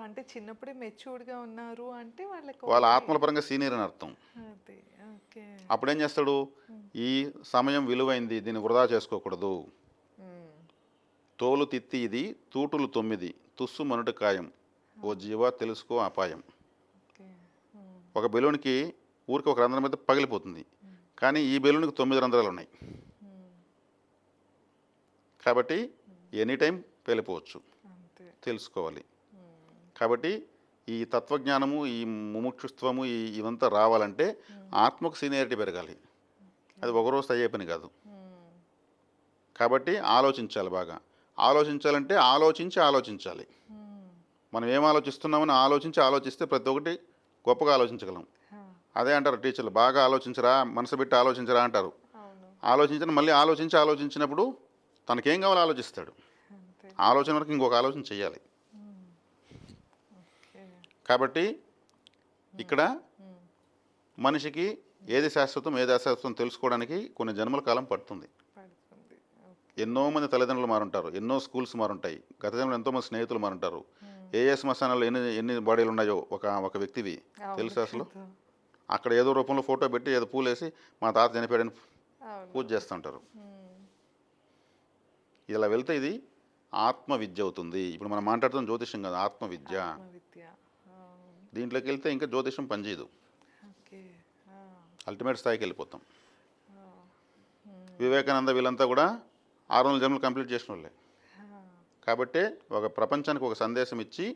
అంటే చిన్నప్పుడే మెచ్యూర్డ్గా ఉన్నారు అంటే వాళ్ళ ఆత్మల పరంగా సీనియర్ అని అర్థం. అప్పుడు ఏం చేస్తాడు? ఈ సమయం విలువైంది, దీన్ని వృధా చేసుకోకూడదు. తోలు తిత్తి ఇది, తూటులు 9, తుస్సు మనుట ఖాయం, ఓ జీవా తెలుసుకో అపాయం. ఒక బెలూన్కి ఊరికి ఒక రంధ్రం మీద పగిలిపోతుంది, కానీ ఈ బెలూన్కి 9 రంధ్రాలు ఉన్నాయి. కాబట్టి ఎనీ టైం పేలిపోవచ్చు, తెలుసుకోవాలి. కాబట్టి ఈ తత్వజ్ఞానము, ఈ ముముక్షుత్వము, ఇవంతా రావాలంటే ఆత్మకు సీనియారిటీ పెరగాలి. అది ఒకరోజు అయ్యే పని కాదు. కాబట్టి ఆలోచించాలి, బాగా ఆలోచించాలంటే ఆలోచించాలి. మనం ఏం ఆలోచిస్తున్నామని ఆలోచిస్తే ప్రతి ఒక్కటి గొప్పగా ఆలోచించగలం. అదే అంటారు టీచర్లు, బాగా ఆలోచించరా, మనసు పెట్టి ఆలోచించరా అంటారు. ఆలోచించిన మళ్ళీ ఆలోచించినప్పుడు తనకేం కావాలో ఆలోచిస్తాడు. ఆలోచన వరకు ఇంకొక ఆలోచన చెయ్యాలి. కాబట్టి ఇక్కడ మనిషికి ఏది శాశ్వతం, ఏది అశాశ్వతం తెలుసుకోవడానికి కొన్ని జన్మల కాలం పడుతుంది. ఎన్నో మంది తల్లిదండ్రులు మారుంటారు, ఎన్నో స్కూల్స్ మారుంటాయి, గత జన్మలో ఎంతోమంది స్నేహితులు మారుంటారు, ఏ ఏ శ్మశానాల్లో ఎన్ని ఎన్ని బాడీలు ఉన్నాయో ఒక వ్యక్తివి అవును తెలుసు అసలు. కదా. అక్కడ ఏదో రూపంలో ఫోటో పెట్టి ఏదో పూలేసి మా తాత చనిపోయాడని అవును. పూజ చేస్తుంటారు. ఉమ్. ఇలా వెళ్తే ఇది ఆత్మ విద్య అవుతుంది. ఇప్పుడు మనం మాట్లాడుతున్న జ్యోతిష్యం కాదు, ఆత్మ విద్య. ఆత్మవిద్య. ఆ, దీంట్లోకి వెళ్తే ఇంకా జ్యోతిష్యం పనిచేయదు, ఓకే. ఆ, అల్టిమేట్ స్థాయికి వెళ్ళిపోతాం. ఆ, ఉమ్, వివేకానంద వీళ్ళంతా కూడా 600 జన్మలు కంప్లీట్ చేసిన వాళ్ళే. ఆ, కాబట్టి ఒక ప్రపంచానికి ఒక సందేశం ఇచ్చి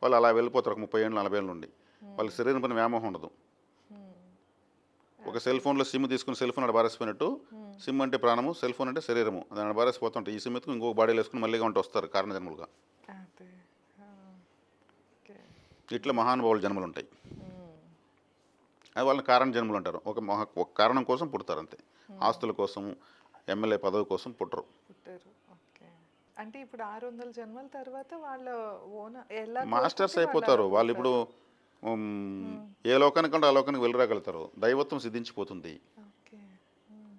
వాళ్ళు అలా వెళ్ళిపోతారు. ఒక 30 ఏళ్ళు 40 ఏళ్ళు నుండి వాళ్ళకి శరీరం పైన వ్యామోహం ఉండదు. ఉమ్, ఒక సెల్ ఫోన్లో సిమ్ తీసుకుని సెల్ ఫోన్ అక్కడ బారేసిపోయినట్టు, సిమ్ అంటే ప్రాణము, సెల్ ఫోన్ అంటే శరీరము, దాన్ని బారేసిపోతుంటాయి. ఈ సిమ్ ఎత్తుకుని ఇంకొక బాడీలో వేసుకుని మళ్ళీ వంట వస్తారు కారణ జన్మలుగా. అదే. ఆ, ఓకే. ఇట్లా మహానుభావుల జన్మలు ఉంటాయి. ఉమ్, అది వాళ్ళని కారణ జన్మలు అంటారు. ఒక కారణం కోసం పుడతారు అంతే. ఆస్తుల కోసం, ఎమ్మెల్యే పదవి కోసం పుట్టరు. పుట్టారు. ఓకే. అంటే ఇప్పుడు 600 జన్మల తర్వాత వాళ్ళ ఓన్ ఎలా మాస్టర్స్ కోరుకుంటే వాళ్ళు అయిపోతారు అలా వాళ్ళు. ఇప్పుడు పుడతారు. ఏ లోకానికంటే ఆ లోకానికి వెళ్ళరాగలుగుతారు. దైవత్వం సిద్ధించిపోతుంది. ఓకే. ఉమ్,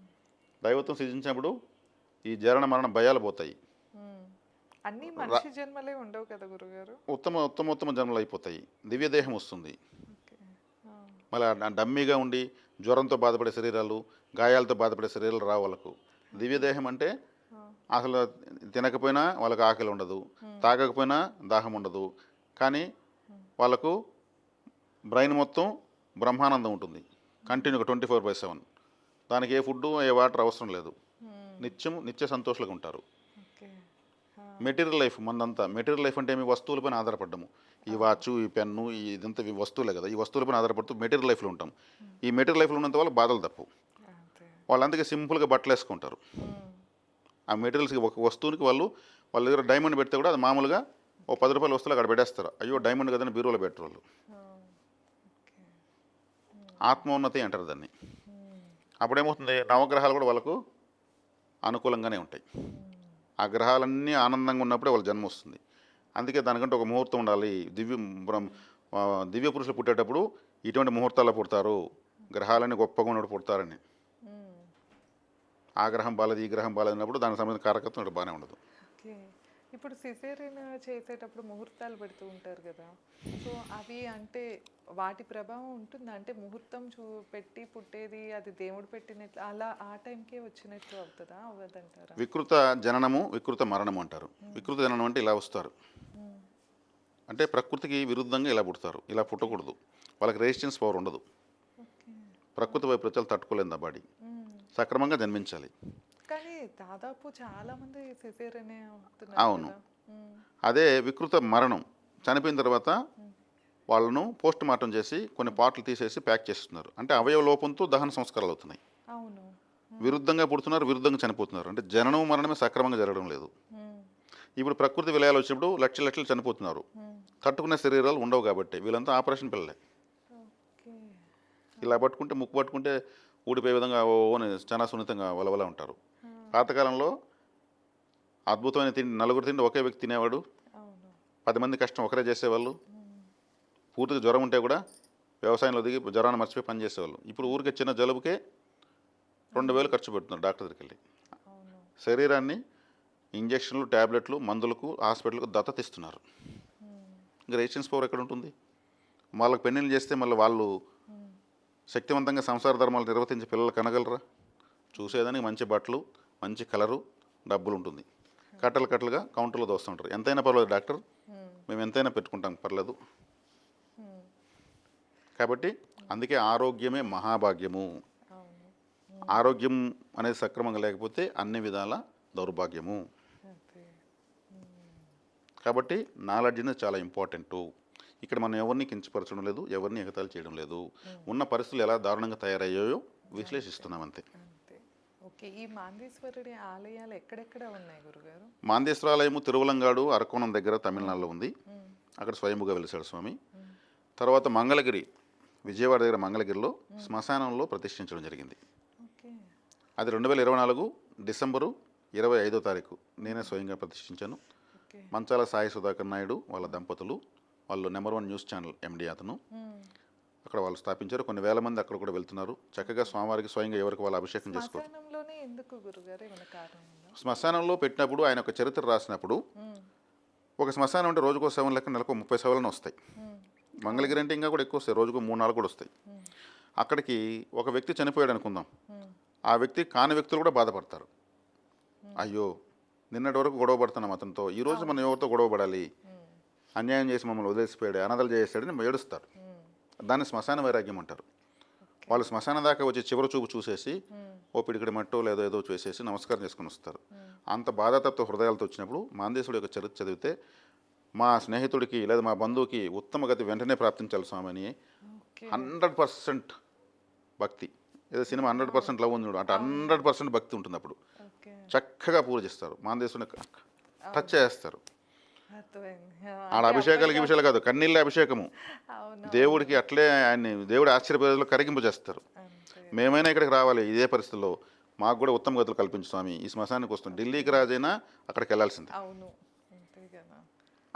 దైవత్వం సిద్ధించినప్పుడు ఈ జరణ మరణ భయాలు పోతాయి. ఉమ్. అన్నీ మనిషి జన్మలే ఉండవు కదా గురుగారు. ఉత్తమ జన్మలు అయిపోతాయి. దివ్యదేహం వస్తుంది. ఓకే. ఆ, మళ్ళీ డమ్మీగా ఉండి జ్వరంతో బాధపడే శరీరాలు, గాయాలతో బాధపడే శరీరాలు రావు వాళ్ళకు. దివ్యదేహం అంటే ఆ, అసలు తినకపోయినా వాళ్ళకి ఆకలి ఉండదు, తాగకపోయినా దాహం ఉండదు, కానీ వాళ్ళకు బ్రెయిన్ మొత్తం బ్రహ్మానందం ఉంటుంది కంటిన్యూగా 24/7. దానికి ఏ ఫుడ్ ఏ వాటర్ అవసరం లేదు. ఉమ్, నిత్య సంతోషాలుగా ఉంటారు. ఓకే. ఆ, మెటీరియల్ లైఫ్ మందంతా. మెటీరియల్ లైఫ్ అంటే మీ వస్తువులపైన ఆధారపడ్డము. ఈ వాచ్, ఈ పెన్ను, ఇదంతా ఇవి వస్తువులే కదా. ఈ వస్తువులపైన ఆధారపడుతూ మెటీరియల్ లైఫ్లో ఉంటాం. ఈ మెటీరియల్ లైఫ్లో ఉన్నంత వాళ్ళకి బాధలు తప్పు. అదే. వాళ్ళు అందుకే సింపుల్గా బట్టలు వేసుకుంటారు. ఉమ్, ఆ మెటీరియల్స్కి ఒక వస్తువునికి వాళ్ళ దగ్గర డైమండ్ పెడితే కూడా అది మామూలుగా ఓ 10 రూపాయల వస్తువులు అక్కడ పెట్టేస్తారు. అయ్యో డైమండ్ కదని బీరువాలో పెట్టరు వాళ్ళు. ఆ, ఓకే. ఆత్మోన్నతి అంటారు దాన్ని. ఉమ్, అప్పుడేమవుతుంది, నవగ్రహాలు కూడా వాళ్ళకు అనుకూలంగానే ఉంటాయి. ఆ గ్రహాలన్నీ ఆనందంగా ఉన్నప్పుడే వాళ్ళ జన్మ వస్తుంది. అందుకే దానికంటే ఒక ముహూర్తం ఉండాలి. దివ్య పురుషులు పుట్టేటప్పుడు ఇటువంటి ముహూర్తాల్లో పుడతారు, గ్రహాలన్నీ గొప్పగా ఉన్నప్పుడు పుడతారని. ఉమ్, ఆ గ్రహం బాలేదు, ఈ గ్రహం బాలేదు అన్నప్పుడు దానికి సంబంధించిన కారకత్వం ఇక్కడ బాగానే ఉండదు. ఓకే. ఇప్పుడు సిజేరియన్ చేసేటప్పుడు ముహూర్తాలు పెడుతూ ఉంటారు కదా. సో అవి అంటే వాటి ప్రభావం ఉంటుందా? అంటే ముహూర్తం పెట్టి పుట్టేది అది దేవుడు పెట్టినట్లు అలా ఆ టైంకే వచ్చినట్లు అవుతుందా, అవ్వదంటారా? వికృత జననము, వికృత మరణము అంటారు. వికృత జననం అంటే ఇలా వస్తారు, ఉమ్, అంటే ప్రకృతికి విరుద్ధంగా ఇలా పుడతారు. ఇలా పుట్టకూడదు. వాళ్ళకి రెసిస్టెన్స్ పవర్ ఉండదు. ఓకే. ప్రకృతి వైపరీత్యాలు తట్టుకోలేదు ఆ బాడీ. ఉమ్, సక్రమంగా జన్మించాలి. కానీ దాదాపు చాలా మంది సిజేరియనే అవుతున్నారు అవును. కదా. ఉమ్, అదే వికృత మరణం, చనిపోయిన తర్వాత వాళ్ళను పోస్ట్ మార్టం చేసి కొన్ని పార్ట్లు తీసేసి ప్యాక్ చేస్తున్నారు. అంటే అవయవ లోపంతో దహన సంస్కారాలు అవుతున్నాయి. అవును. విరుద్ధంగా పుడుతున్నారు, విరుద్ధంగా చనిపోతున్నారు. అంటే జననం మరణమే సక్రమంగా జరగడం లేదు. ఉమ్, ఇప్పుడు ప్రకృతి విలయాలు వచ్చినప్పుడు లక్షలు చనిపోతున్నారు. ఉమ్, తట్టుకునే శరీరాలు ఉండవు కాబట్టి వీళ్ళంతా ఆపరేషన్ పిల్లలే. ఓకే. ఇలా పట్టుకుంటే, ముక్కు పట్టుకుంటే ఊడిపోయే విధంగా ఓని చాలా సున్నితంగా వలవలా ఉంటారు. పాతకాలంలో అద్భుతమైన తిండి, నలుగురు తిండి ఒకే వ్యక్తి తినేవాడు. అవును. 10 మంది కష్టం ఒకరే చేసేవాళ్ళు. పూర్తిగా జ్వరం ఉంటే కూడా వ్యవసాయంలో దిగి జ్వరాన్ని మర్చిపోయి పని చేసేవాళ్ళు. ఇప్పుడు ఊరికే చిన్న జలుబుకే 2000 ఖర్చు పెడుతున్నారు డాక్టర్ దగ్గరికి వెళ్ళి. అవును. శరీరాన్ని ఇంజక్షన్లు, ట్యాబ్లెట్లు, మందులకు, హాస్పిటల్కు దత్తత ఇస్తున్నారు. ఇంకా రెసిస్టెన్స్ పవర్ ఎక్కడ ఉంటుంది? వాళ్ళకి పెళ్ళిళ్ళు చేస్తే మళ్ళీ వాళ్ళు శక్తివంతంగా సంసార ధర్మాలు నిర్వర్తించే పిల్లలు కనగలరా? చూసేదానికి మంచి బట్టలు, మంచి కలరు, డబ్బులు ఉంటుంది. కట్టలుగా కౌంటర్లో దోస్తుంటారు. ఎంతైనా పర్లేదు డాక్టర్, మేము ఎంతైనా పెట్టుకుంటాం పర్లేదు. కాబట్టి అందుకే ఆరోగ్యమే మహాభాగ్యము. అవును. ఆరోగ్యం అనేది సక్రమంగా లేకపోతే అన్ని విధాల దౌర్భాగ్యము. అదే. కాబట్టి నాలెడ్జ్ అనేది చాలా ఇంపార్టెంటు. ఇక్కడ మనం ఎవరిని కించపరచడం లేదు, ఎవరిని ఎగతాళి చేయడం లేదు. ఉన్న పరిస్థితులు ఎలా దారుణంగా తయారయ్యాయో విశ్లేషిస్తున్నాం అంతే. అంతే. ఓకే. ఈ మాందేశ్వరుడి ఆలయాలు ఎక్కడెక్కడ ఉన్నాయి గురుగారు? మాందేశ్వరాలయము తిరువలంగాడు, అరకోణం దగ్గర తమిళనాడులో ఉంది. అక్కడ స్వయంభుగా వెలిసాడు స్వామి. తర్వాత మంగళగిరి, విజయవాడ దగ్గర మంగళగిరిలో శ్మశానంలో ప్రతిష్ఠించడం జరిగింది. ఓకే. అది 2024 డిసెంబరు 25వ తారీఖు నేనే స్వయంగా ప్రతిష్ఠించాను. ఓకే. మంచాల సాయి సుధాకర్ నాయుడు వాళ్ళ దంపతులు, వాళ్ళు నెంబర్ 1 న్యూస్ ఛానల్ ఎండి అతను, అక్కడ వాళ్ళు స్థాపించారు. కొన్ని వేల మంది అక్కడ కూడా వెళ్తున్నారు. చక్కగా స్వామివారికి స్వయంగా ఎవరికి వాళ్ళు అభిషేకం చేసుకోవచ్చు. శ్మశానంలోనే ఎందుకు గురుగారు, ఏమైనా కారణం ఉందా? శ్మశానంలో పెట్టినప్పుడు ఆయన ఒక చరిత్ర రాసినప్పుడు ఒక శ్మశానం అంటే రోజుకో సేవలు లెక్క నెలకు 30 సేవలను వస్తాయి. మంగళగిరి అంటే ఇంకా కూడా ఎక్కువ వస్తాయి, రోజుకు 3-4 కూడా వస్తాయి. అక్కడికి ఒక వ్యక్తి చనిపోయాడు అనుకుందాం, ఆ వ్యక్తి కాని వ్యక్తులు కూడా బాధపడతారు. అయ్యో నిన్నటి వరకు గొడవ పడుతున్నాం అతనితో, ఈరోజు మనం ఎవరితో గొడవ పడాలి, అన్యాయం చేసి మమ్మల్ని వదిలేసిపోయాడు, అనాథలు చేసాడని ఏడుస్తారు. దాన్ని శ్మశాన వైరాగ్యం అంటారు. వాళ్ళు శ్మశానం దాకా వచ్చి చివరి చూపు చూసేసి ఓ పిడికిడి మట్టో లేదో ఏదో చూసేసి నమస్కారం చేసుకుని వస్తారు. అంత బాధాతత్వ హృదయాలతో వచ్చినప్పుడు మాందేశుడి యొక్క చరిత్ర చదివితే మా స్నేహితుడికి లేదా మా బంధువుకి ఉత్తమ గతి వెంటనే ప్రాప్తించాలి స్వామి అని 100% భక్తి, ఏదో సినిమా 100% లవ్ ఉంది చూడు అంటే 100% భక్తి ఉంటుంది. అప్పుడు చక్కగా పూజిస్తారు, మాందేశుడిని టచ్ చేస్తారు. ఆడ అభిషేకాలకి విషయాలు కాదు, కన్నీళ్ళ అభిషేకము దేవుడికి. అట్లే ఆయన్ని దేవుడి ఆశ్చర్యపరిలో కరిగింపు చేస్తారు. మేమైనా ఇక్కడికి రావాలి ఇదే పరిస్థితుల్లో, మాకు కూడా ఉత్తమ గతులు కల్పించు స్వామి, ఈ శ్మశానికి వస్తుంది. ఢిల్లీకి రాజైనా అక్కడికి వెళ్ళాల్సిందే.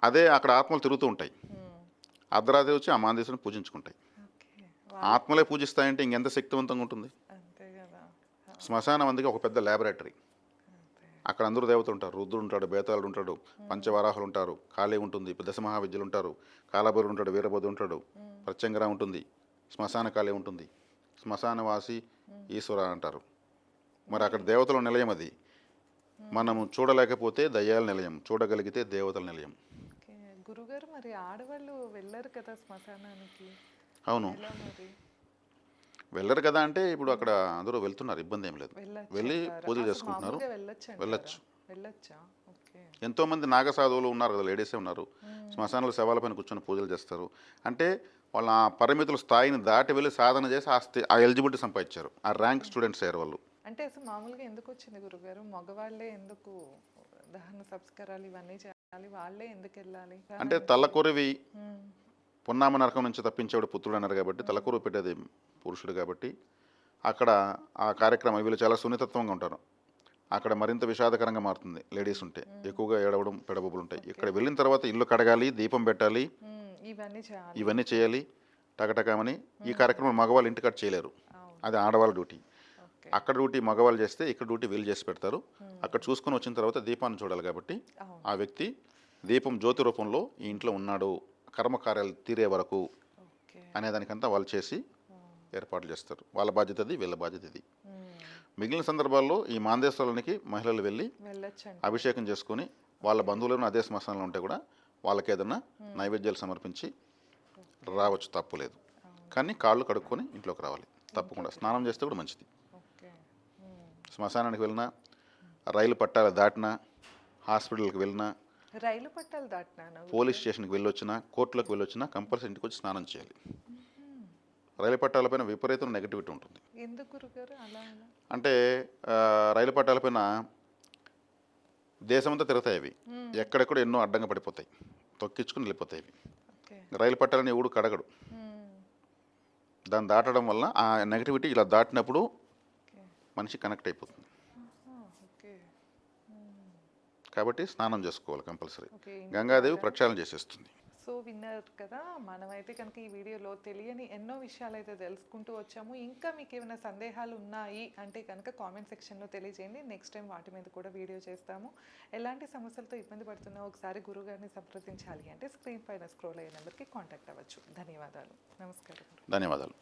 అదే అక్కడ ఆత్మలు తిరుగుతూ ఉంటాయి, అర్ధరాత్రి వచ్చి ఆ మాందేశుని పూజించుకుంటాయి. ఆత్మలే పూజిస్తాయంటే ఇంకెంత శక్తివంతంగా ఉంటుంది. శ్మశానం అందుకే ఒక పెద్ద ల్యాబొరేటరీ. అక్కడ అందరూ దేవతలు ఉంటారు, రుద్రుడు ఉంటాడు, బేతాళుడు ఉంటాడు, పంచవరాహులు ఉంటారు, కాళీ ఉంటుంది, దశ మహావిద్యులు ఉంటారు, కాలభైరుడు ఉంటాడు, వీరభద్రుడు ఉంటాడు, ప్రత్యంగర ఉంటుంది, శ్మశాన కాళీ ఉంటుంది, శ్మశానవాసి ఈశ్వర అంటారు. మరి అక్కడ దేవతల నిలయం అది. మనము చూడలేకపోతే దయ్యాల నిలయం, చూడగలిగితే దేవతల నిలయం. గురుగారు మరి ఆడవాళ్ళు వెళ్ళరు కదా శ్మశానానికి? అవును, వెళ్ళరు కదా అంటే ఇప్పుడు అక్కడ అందరూ వెళ్తున్నారు, ఇబ్బంది ఏం లేదు, వెళ్ళి పూజలు చేసుకుంటున్నారు, వెళ్ళొచ్చు. ఎంతోమంది నాగసాధువులు ఉన్నారు కదా, లేడీసే ఉన్నారు, శ్మశానాల శవాలపైన కూర్చొని పూజలు చేస్తారు. అంటే వాళ్ళ ఆ పరిమితుల స్థాయిని దాటి వెళ్ళి సాధన చేసి ఆ ఎలిజిబిలిటీ సంపాదించారు, ఆ ర్యాంక్ స్టూడెంట్స్ అయ్యారు వాళ్ళు. అంటే అసలు మామూలుగా ఎందుకు వచ్చింది గురుగారు, మగవాళ్ళే ఎందుకు దహన సంస్కారాలు ఇవన్నీ చేయాలి, వాళ్ళే ఎందుకు వెళ్ళాలి? అంటే తల్లకొరివి పున్నామ నరకం నుంచి తప్పించేవాడు పుత్రుడు అన్నారు కాబట్టి, తలకూరు పెట్టేది పురుషుడు కాబట్టి అక్కడ ఆ కార్యక్రమం వీళ్ళు చాలా సున్నితత్వంగా ఉంటారు. అక్కడ మరింత విషాదకరంగా మారుతుంది. లేడీస్ ఉంటే ఎక్కువగా ఏడవడం, పెడబొబ్బులు ఉంటాయి. ఇక్కడ వెళ్ళిన తర్వాత ఇల్లు కడగాలి, దీపం పెట్టాలి, ఇవన్నీ చేయాలి టకటకమని. ఈ కార్యక్రమం మగవాళ్ళు ఇంటికాడ చేయలేరు, అది ఆడవాళ్ళ డ్యూటీ. అక్కడ డ్యూటీ మగవాళ్ళు చేస్తే ఇక్కడ డ్యూటీ వీళ్ళు చేసి పెడతారు. అక్కడ చూసుకొని వచ్చిన తర్వాత దీపాన్ని చూడాలి కాబట్టి ఆ వ్యక్తి దీపం జ్యోతి రూపంలో ఈ ఇంట్లో ఉన్నాడు, కర్మకార్యాలు తీరే వరకు అనేదానికంతా వాళ్ళు చేసి ఏర్పాట్లు చేస్తారు. వాళ్ళ బాధ్యత అది, వీళ్ళ బాధ్యత ఇది. మిగిలిన సందర్భాల్లో ఈ మాందేశ్వరానికి మహిళలు వెళ్ళి అభిషేకం చేసుకొని వాళ్ళ బంధువులను అదే శ్మశానంలో ఉంటే కూడా వాళ్ళకి ఏదన్నా నైవేద్యాలు సమర్పించి రావచ్చు, తప్పు లేదు. కానీ కాళ్ళు కడుక్కొని ఇంట్లోకి రావాలి తప్పకుండా. స్నానం చేస్తే కూడా మంచిది. శ్మశానానికి వెళ్ళినా, రైలు పట్టాలు దాటినా, హాస్పిటల్కి వెళ్ళినా, రైలు పట్టాలు దాటినా, పోలీస్ స్టేషన్కి వెళ్ళొచ్చినా, కోర్టులకు వెళ్ళొచ్చినా కంపల్సరీ ఇంటికి వచ్చి స్నానం చేయాలి. రైలు పట్టాలపైన విపరీతం నెగిటివిటీ ఉంటుంది. ఎందుకు గురుగారు అలా? అంటే రైలు పట్టాలపైన దేశమంతా తిరుగుతాయి అవి, ఎక్కడెక్కడ ఎన్నో అడ్డంగా పడిపోతాయి, తొక్కించుకుని వెళ్ళిపోతాయి అవి. రైలు పట్టాలని ఎవడు కడగడు. దాన్ని దాటడం వల్ల ఆ నెగిటివిటీ ఇలా దాటినప్పుడు మనిషి కనెక్ట్ అయిపోతుంది. కాబట్టి స్నానం చేసుకోవాలి కంపల్సరీ. గంగాదేవి ప్రక్షాళన చేసేస్తుంది. సో విన్నారు కదా, మనమైతే కనుక ఈ వీడియోలో తెలియని ఎన్నో విషయాలు అయితే తెలుసుకుంటూ వచ్చాము. ఇంకా మీకు ఏమైనా సందేహాలు ఉన్నాయి అంటే కనుక కామెంట్ సెక్షన్లో తెలియజేయండి. నెక్స్ట్ టైం వాటి మీద కూడా వీడియో చేస్తాము. ఎలాంటి సమస్యలతో ఇబ్బంది పడుతున్నా ఒకసారి గురుగారిని సంప్రదించాలి అంటే స్క్రీన్ పైన స్క్రోల్ అయ్యే నెంబర్కి కాంటాక్ట్ అవ్వచ్చు. ధన్యవాదాలు. నమస్కారం. ధన్యవాదాలు.